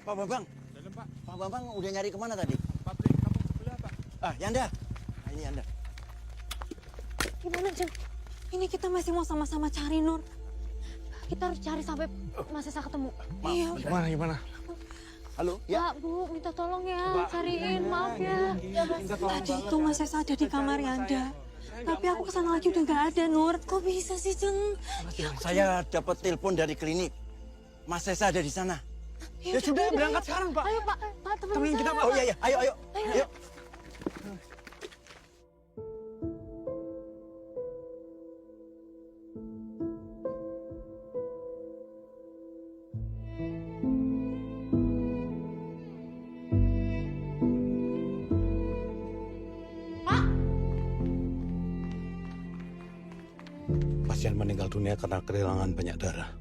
Pak Bambang. Dalam, Pak. Pak Bambang udah nyari kemana tadi? Pabrik kamu sebelah, Pak. Yanda. Nah, ini Yanda. Gimana, Jeng? Ini kita masih mau sama-sama cari Nur. Kita harus cari sampai Mas Esa ketemu. Iya. Gimana? Halo, ya. Pak, Bu, minta tolong ya, cariin. Maaf ya. Tadi itu Mas Esa ada di kamar Yanda. Tapi aku kesana lagi udah nggak ada, Nur. Kok bisa sih, Jeng? Saya dapat telepon dari klinik. Mas Esa ada di sana. Ya sudah, berangkat sekarang, Pak. Ayo, Pak. Pak, temenin Temenin kita, saya. Pak. Oh iya, ayo. Ayo. dunia karena kehilangan banyak darah.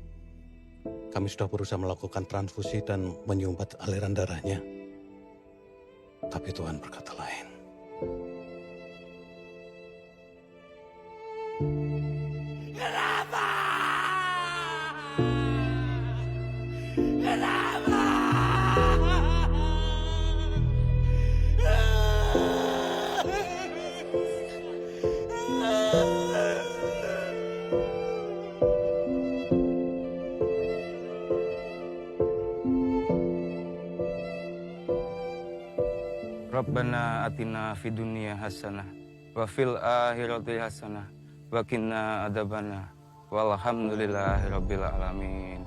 Kami sudah berusaha melakukan transfusi dan menyumbat aliran darahnya. Tapi Tuhan berkata lain. Kenapa? Kenapa? Rabbana atina fid dunya hasanah wa fil akhirati hasanah wa qina adzabana walhamdulillahi rabbil alamin.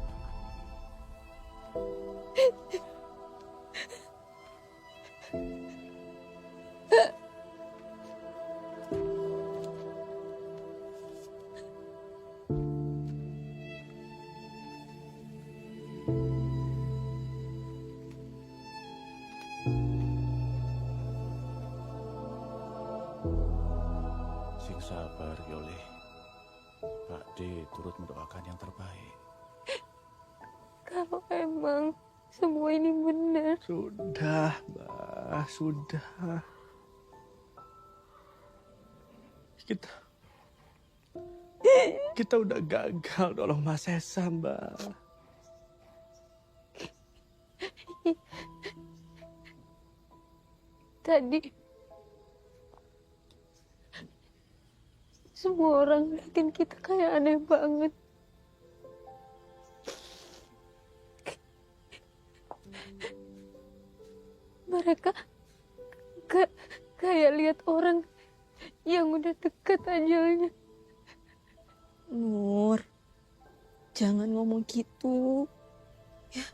Sing sabar, Yoli. Pak D turut mendoakan yang terbaik. Kalau emang semua ini benar. Sudah, Mbak, sudah. Kita udah gagal nolong Mas Esa, Mbak. Tadi semua orang ngeliatin kita kayak aneh banget. Mereka kayak lihat orang yang udah dekat ajalnya. Nur, jangan ngomong gitu. Ya.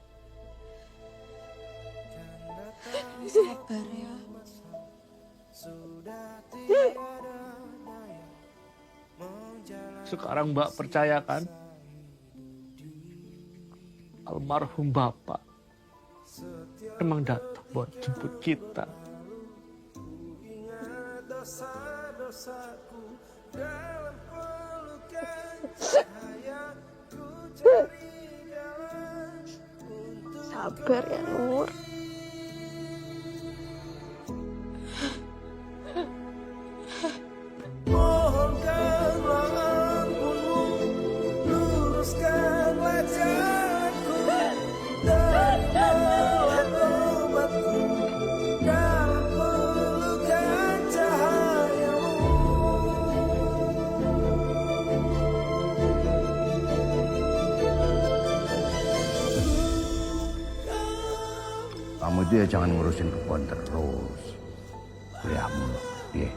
Sabar ya. Sekarang Mbak percayakan almarhum Bapak emang datang buat jemput kita. Sabar ya Nur. Mohonkanlah ampunmu, luruskanlah jalanku, terimalah tobatku dalam pelukan cahayamu. Kamu itu ya jangan ngurusin kebun terus. Kuliah mulu, piye?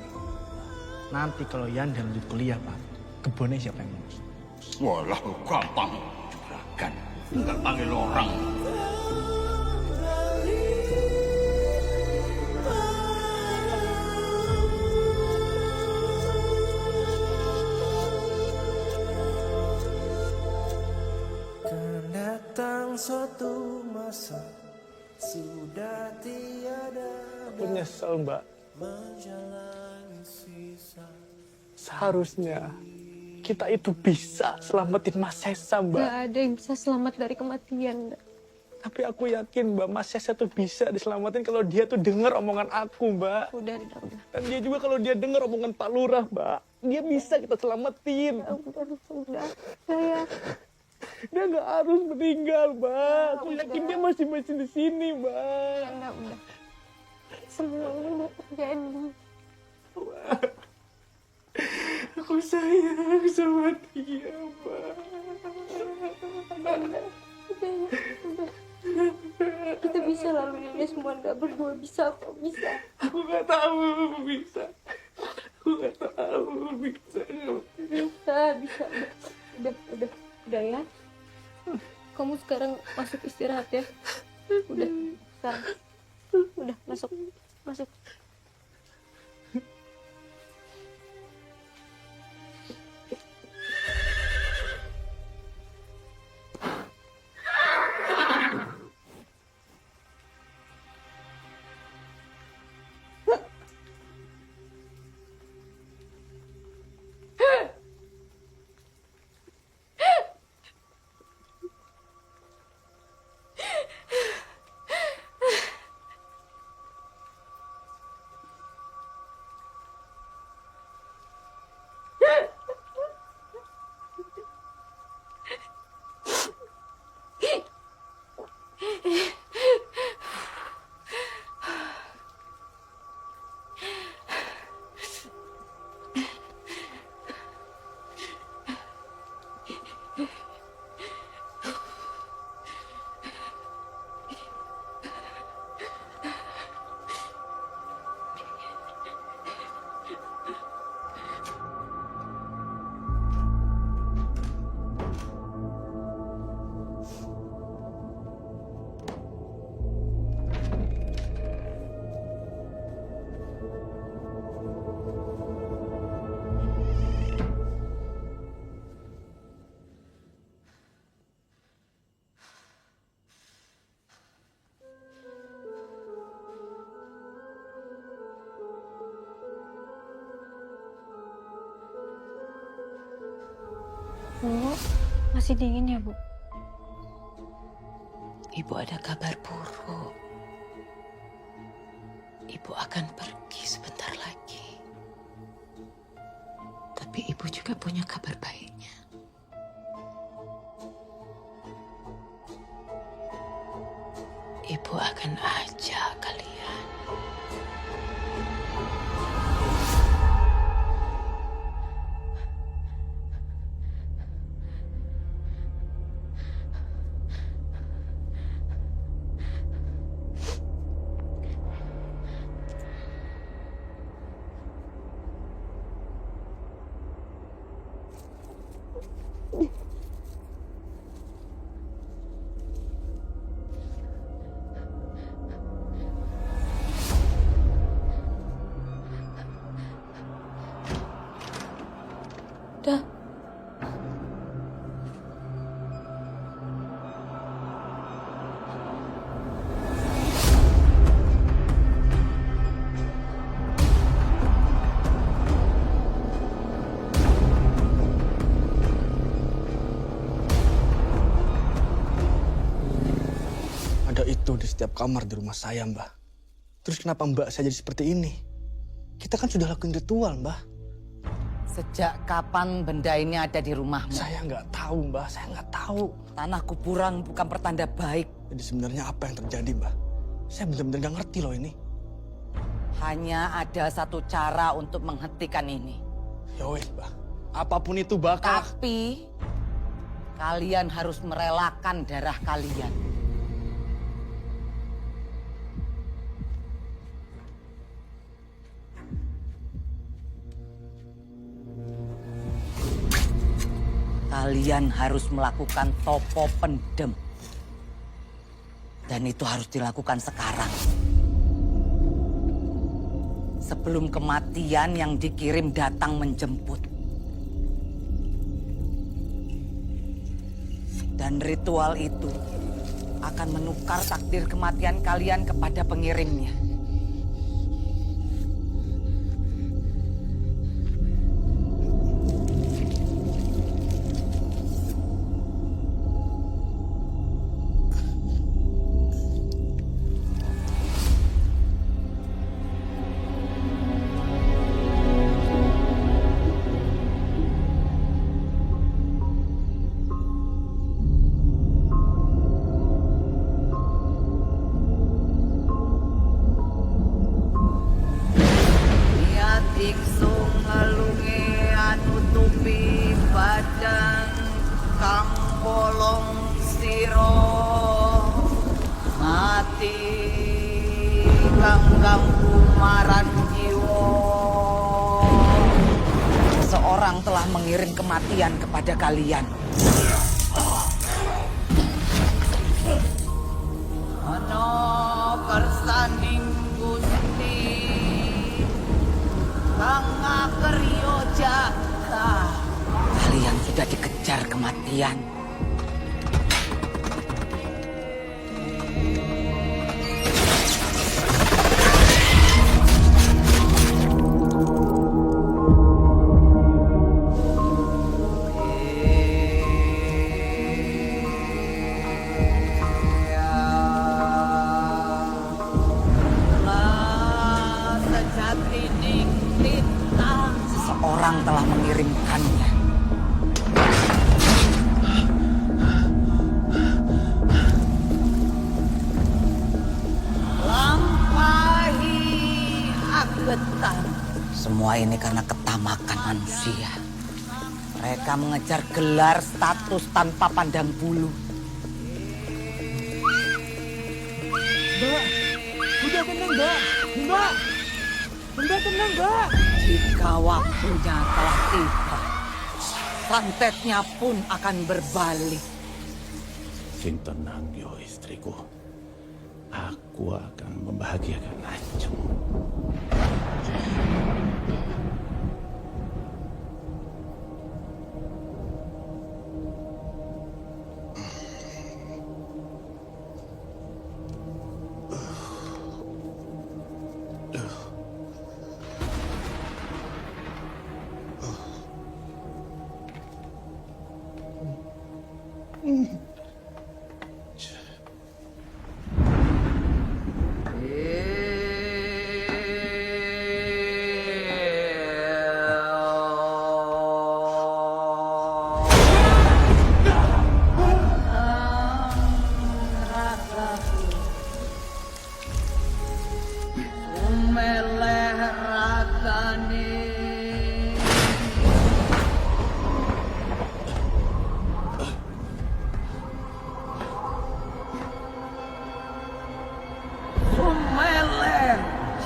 Nanti kalau Yanda lanjut kuliah, Pak, kebunnya siapa yang ngurus? Walah, gampang. Juragan, tinggal panggil orang. Kan datang suatu masa sudah tiada Menyesal, Mbak. menjalani sisa. Seharusnya kita itu bisa selamatin Mas Sesa, Mbak. Gak ada yang bisa selamat dari kematian. Mbak. Tapi aku yakin, Mbak, Mas Sesa tuh bisa diselamatin kalau dia tuh denger omongan aku, Mbak. Udah. Dan dia juga kalau dia denger omongan Pak Lurah, Mbak, dia bisa kita selamatin. Udah. Saya. Dia nggak harus meninggal, Mbak. Aku yakin dia masih di sini, Mbak. Udah. Semua ini udah terjadi. Aku sayang sama dia, Mbak. Udah. Kita bisa laluin ini semua, nggak berdua bisa kok, bisa. Aku nggak tahu bisa. Aku nggak tahu bisa. Bisa. Udah ya. Kamu sekarang masuk istirahat ya. Udah, sekarang. Udah, masuk. Bu, masih dingin ya, Bu? Ibu ada kabar buruk. Ibu akan pergi sebentar lagi. Tapi ibu juga punya kabar baiknya. Ibu akan ajak kalian. Dah. Ada itu di setiap kamar di rumah saya, Mbah. Terus kenapa Mbak saya jadi seperti ini? Kita kan sudah lakuin ritual, Mbah. Sejak kapan benda ini ada di rumahmu? Saya nggak tahu, Mbah. Saya nggak tahu. Tanah kuburan bukan pertanda baik. Jadi sebenarnya apa yang terjadi, Mbah? Saya benar-benar nggak ngerti loh ini. Hanya ada satu cara untuk menghentikan ini. Ya wes, Mbah. Apapun itu bakal... Tapi kalian harus merelakan darah kalian. Kalian harus melakukan topo pendem. Dan itu harus dilakukan sekarang. Sebelum kematian yang dikirim datang menjemput. Dan ritual itu akan menukar takdir kematian kalian kepada pengirimnya. Seseorang telah mengirim kematian kepada kalian. Ono kersanding Gusti Kang Keryo Jaga. Kalian sudah dikejar kematian. Seseorang telah mengirimkannya. Lampahi agetan. Semua ini karena ketamakan manusia. Mereka mengejar gelar status tanpa pandang bulu. Mbak, udah tenang, Mbak. Mbak, Mbak tenang, Mbak. Jika waktunya telah tiba, santetnya pun akan berbalik. Sing tenang yo istriku. Aku akan membahagiakan Ajeng.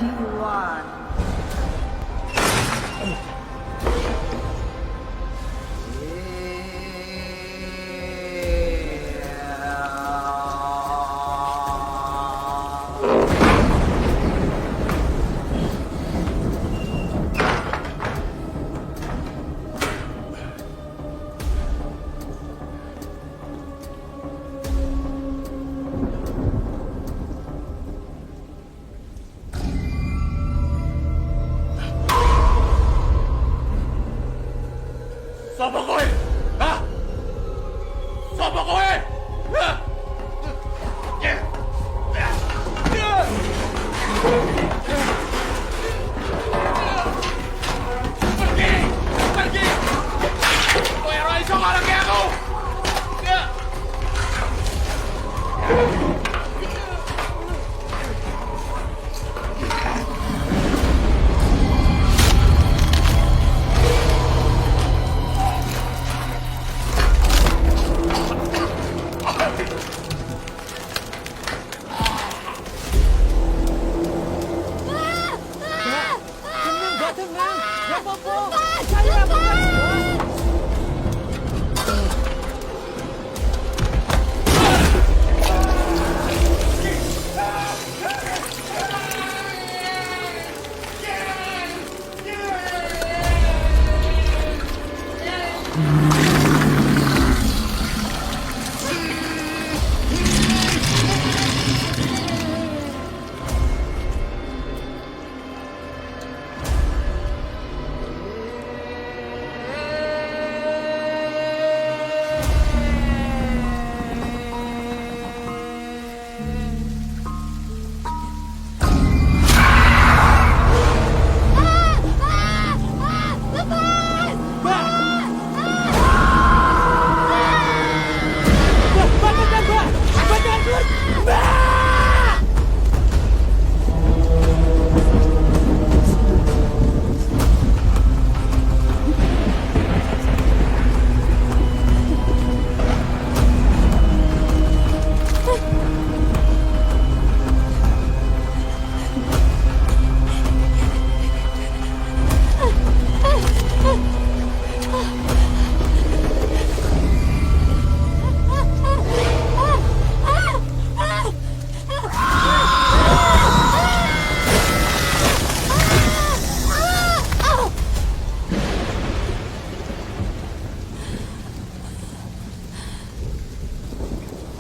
Jiwan. Sapa kowe? Hah? Sapa kowe? Hah? Pergi! Pergi! Kowe ora iso ngalangi aku!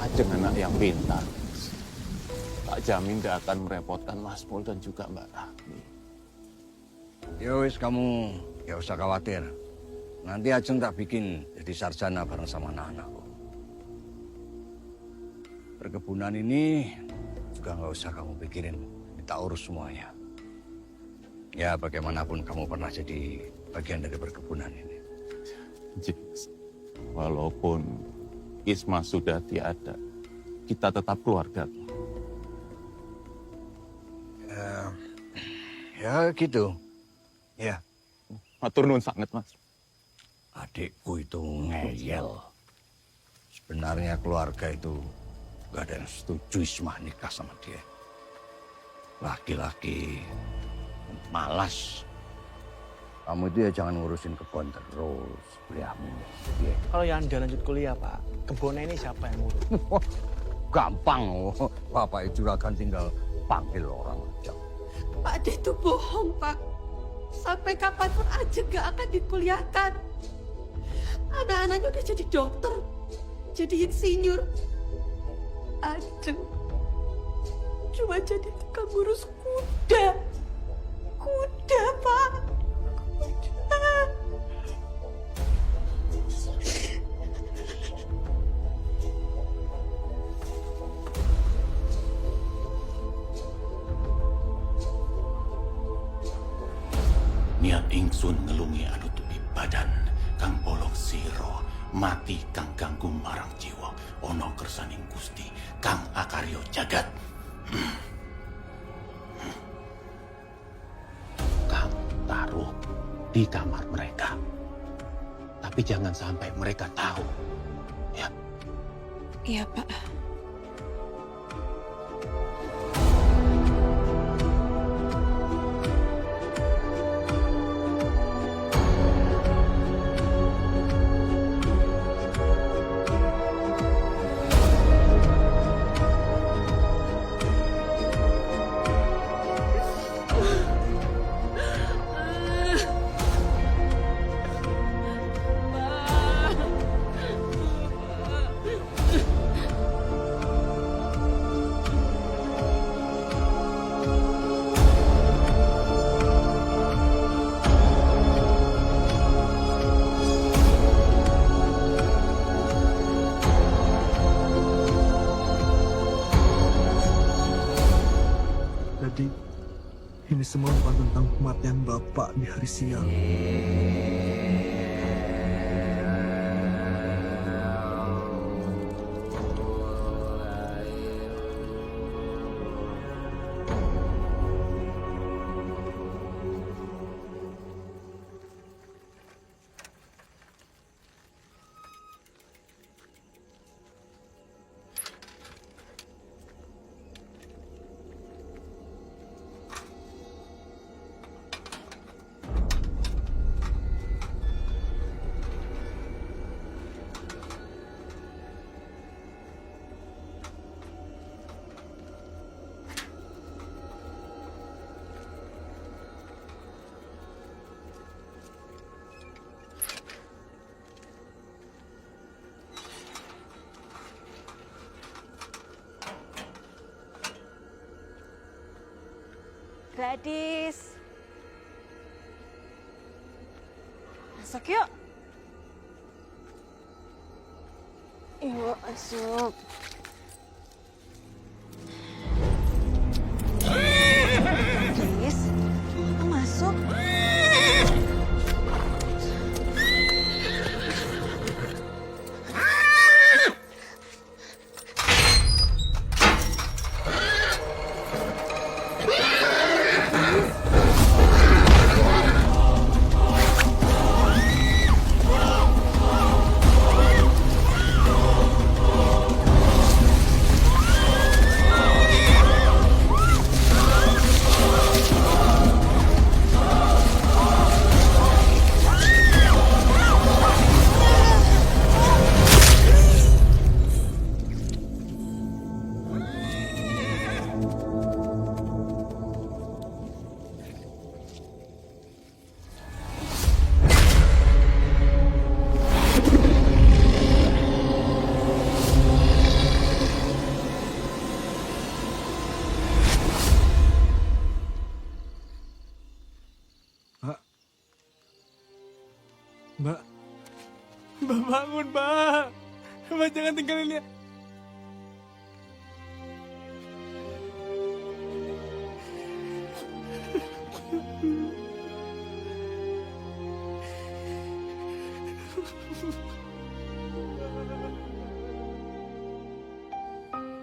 Ajeng anak yang pintar. Tak jamin gak akan merepotkan Mas Pol dan juga Mbak Rahmi. Ya wis, kamu gak usah khawatir. Nanti Ajeng tak bikin jadi sarjana bareng sama anak-anakku. Perkebunan ini juga nggak usah kamu pikirin. Kita urus semuanya. Ya bagaimanapun kamu pernah jadi bagian dari perkebunan ini. Walaupun Isma sudah tiada, kita tetap keluarga. Ya gitu. Ya. Matur nuwun sangat, Mas. Adikku itu ngeyel. Sebenarnya keluarga itu gak ada yang setuju Isma nikah sama dia. Laki-laki malas. Kamu itu ya jangan ngurusin kebun terus, kuliahmu. Ya. Kalau Yanda lanjut kuliah, Pak, kebunnya ini siapa yang ngurus? Gampang, Bapak Juragan tinggal panggil orang aja. Pak De itu bohong, Pak. Sampai kapanpun aja gak akan dikuliahkan. Anak-anaknya udah jadi dokter, jadi insinyur. Ajeng cuma jadi tukang ngurus kuda. Kuda, Pak. Kuda. Niat ingsun ngelungi anu tupi badan kang bolong siro mati kang ganggu marang jiwa ono kersaning Gusti kang akaryo jagat. Kang taruh di kamar mereka, tapi jangan sampai mereka tahu, ya. Iya, Pak. Ini semua bukan tentang kematian Bapak di hari siang. Gadis. Masuk yuk. Yuk, masuk. Gadis, masuk. Mbak. Mbak bangun, Mbak. Mbak jangan tinggalin dia.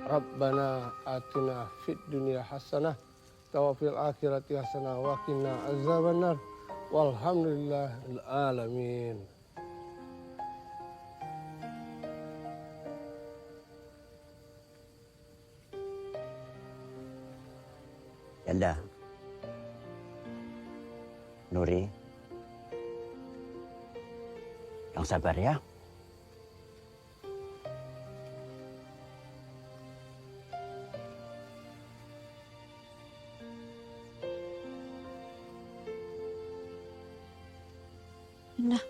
Rabbana atina fid dunya hasanah wa fil akhirati hasanah wa qina azabannar. Walhamdulillahil alamin. Yanda, Nuri, yang sabar ya. Nah,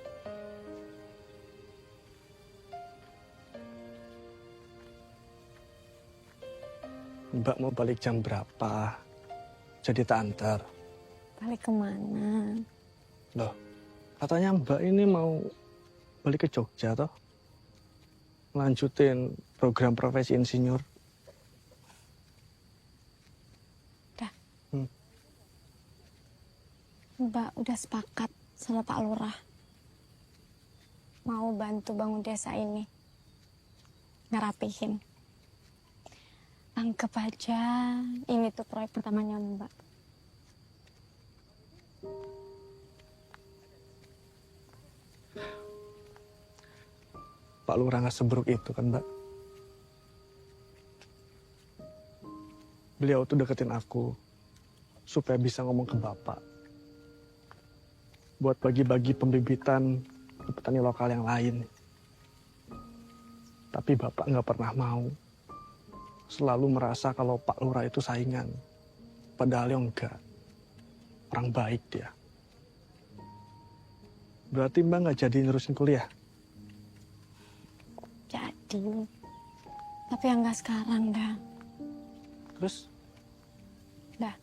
Mbak mau balik jam berapa? Jadi tak antar. balik kemana? Loh, katanya Mbak ini mau balik ke Jogja toh? Lanjutin program profesi insinyur. Udah. Mbak udah sepakat sama Pak Lurah. Mau bantu bangun desa ini. Ngerapihin. Anggap aja ini tuh proyek pertamanya Mbak. Pak Lurah nggak seburuk itu kan, Mbak? Beliau tuh deketin aku supaya bisa ngomong ke Bapak. Buat bagi-bagi pembibitan ke petani lokal yang lain. Tapi Bapak nggak pernah mau. Selalu merasa kalau Pak Lurah itu saingan. Padahal yang enggak. Orang baik dia. Berarti Mbak nggak jadi nerusin kuliah? Jadi. Tapi yang nggak sekarang dah. Terus? Dah.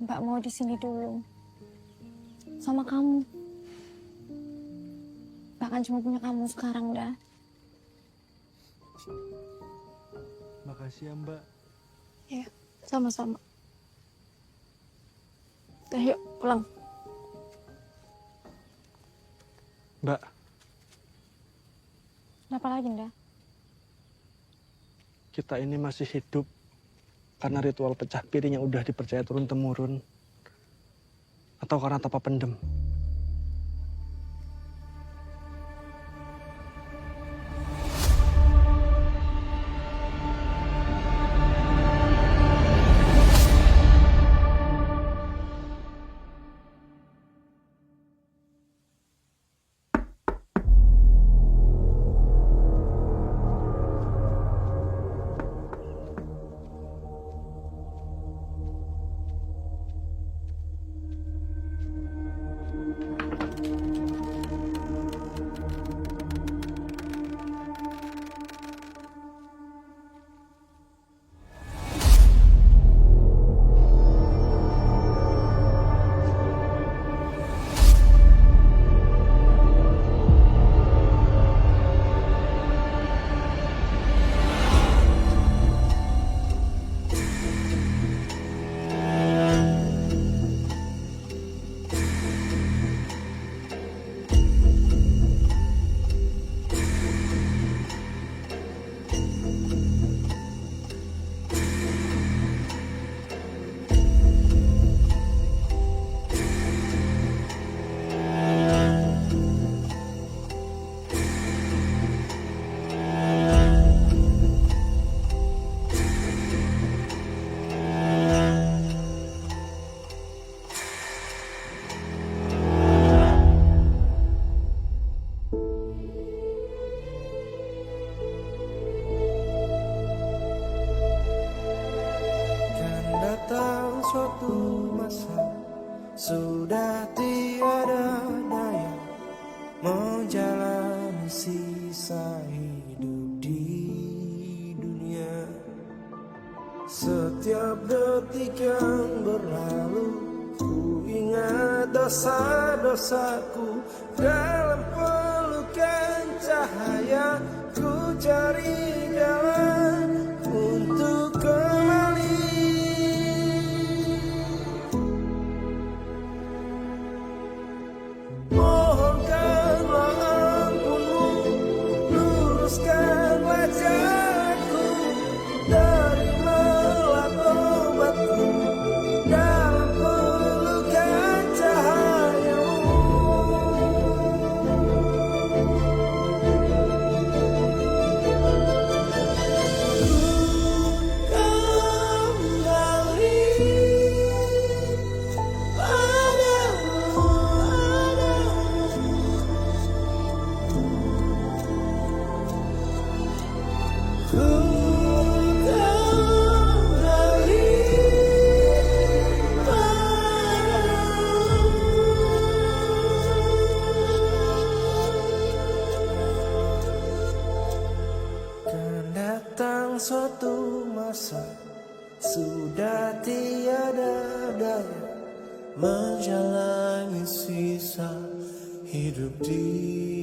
Mbak mau di sini dulu. Sama kamu. Bahkan cuma punya kamu sekarang dah. Makasih ya Mbak. Ya, sama-sama. Ayo pulang. Mbak, Kenapa lagi, Nda? kita ini masih hidup karena ritual pecah piring yang udah dipercaya turun-temurun. Atau karena tapa pendem. suatu masa sudah tiada daya menjalani sisa hidup di dunia. Setiap detik yang berlalu ku ingat dosa-dosaku. Dalam pelukan cahaya ku cari jalan untuk kembali. Mohonkanlah ampunmu, luruskanlah jalanku, terimalah tobatku dalam pelukan cahayamu. Kan datang suatu masa sudah tiada daya menjalani sisa hidup di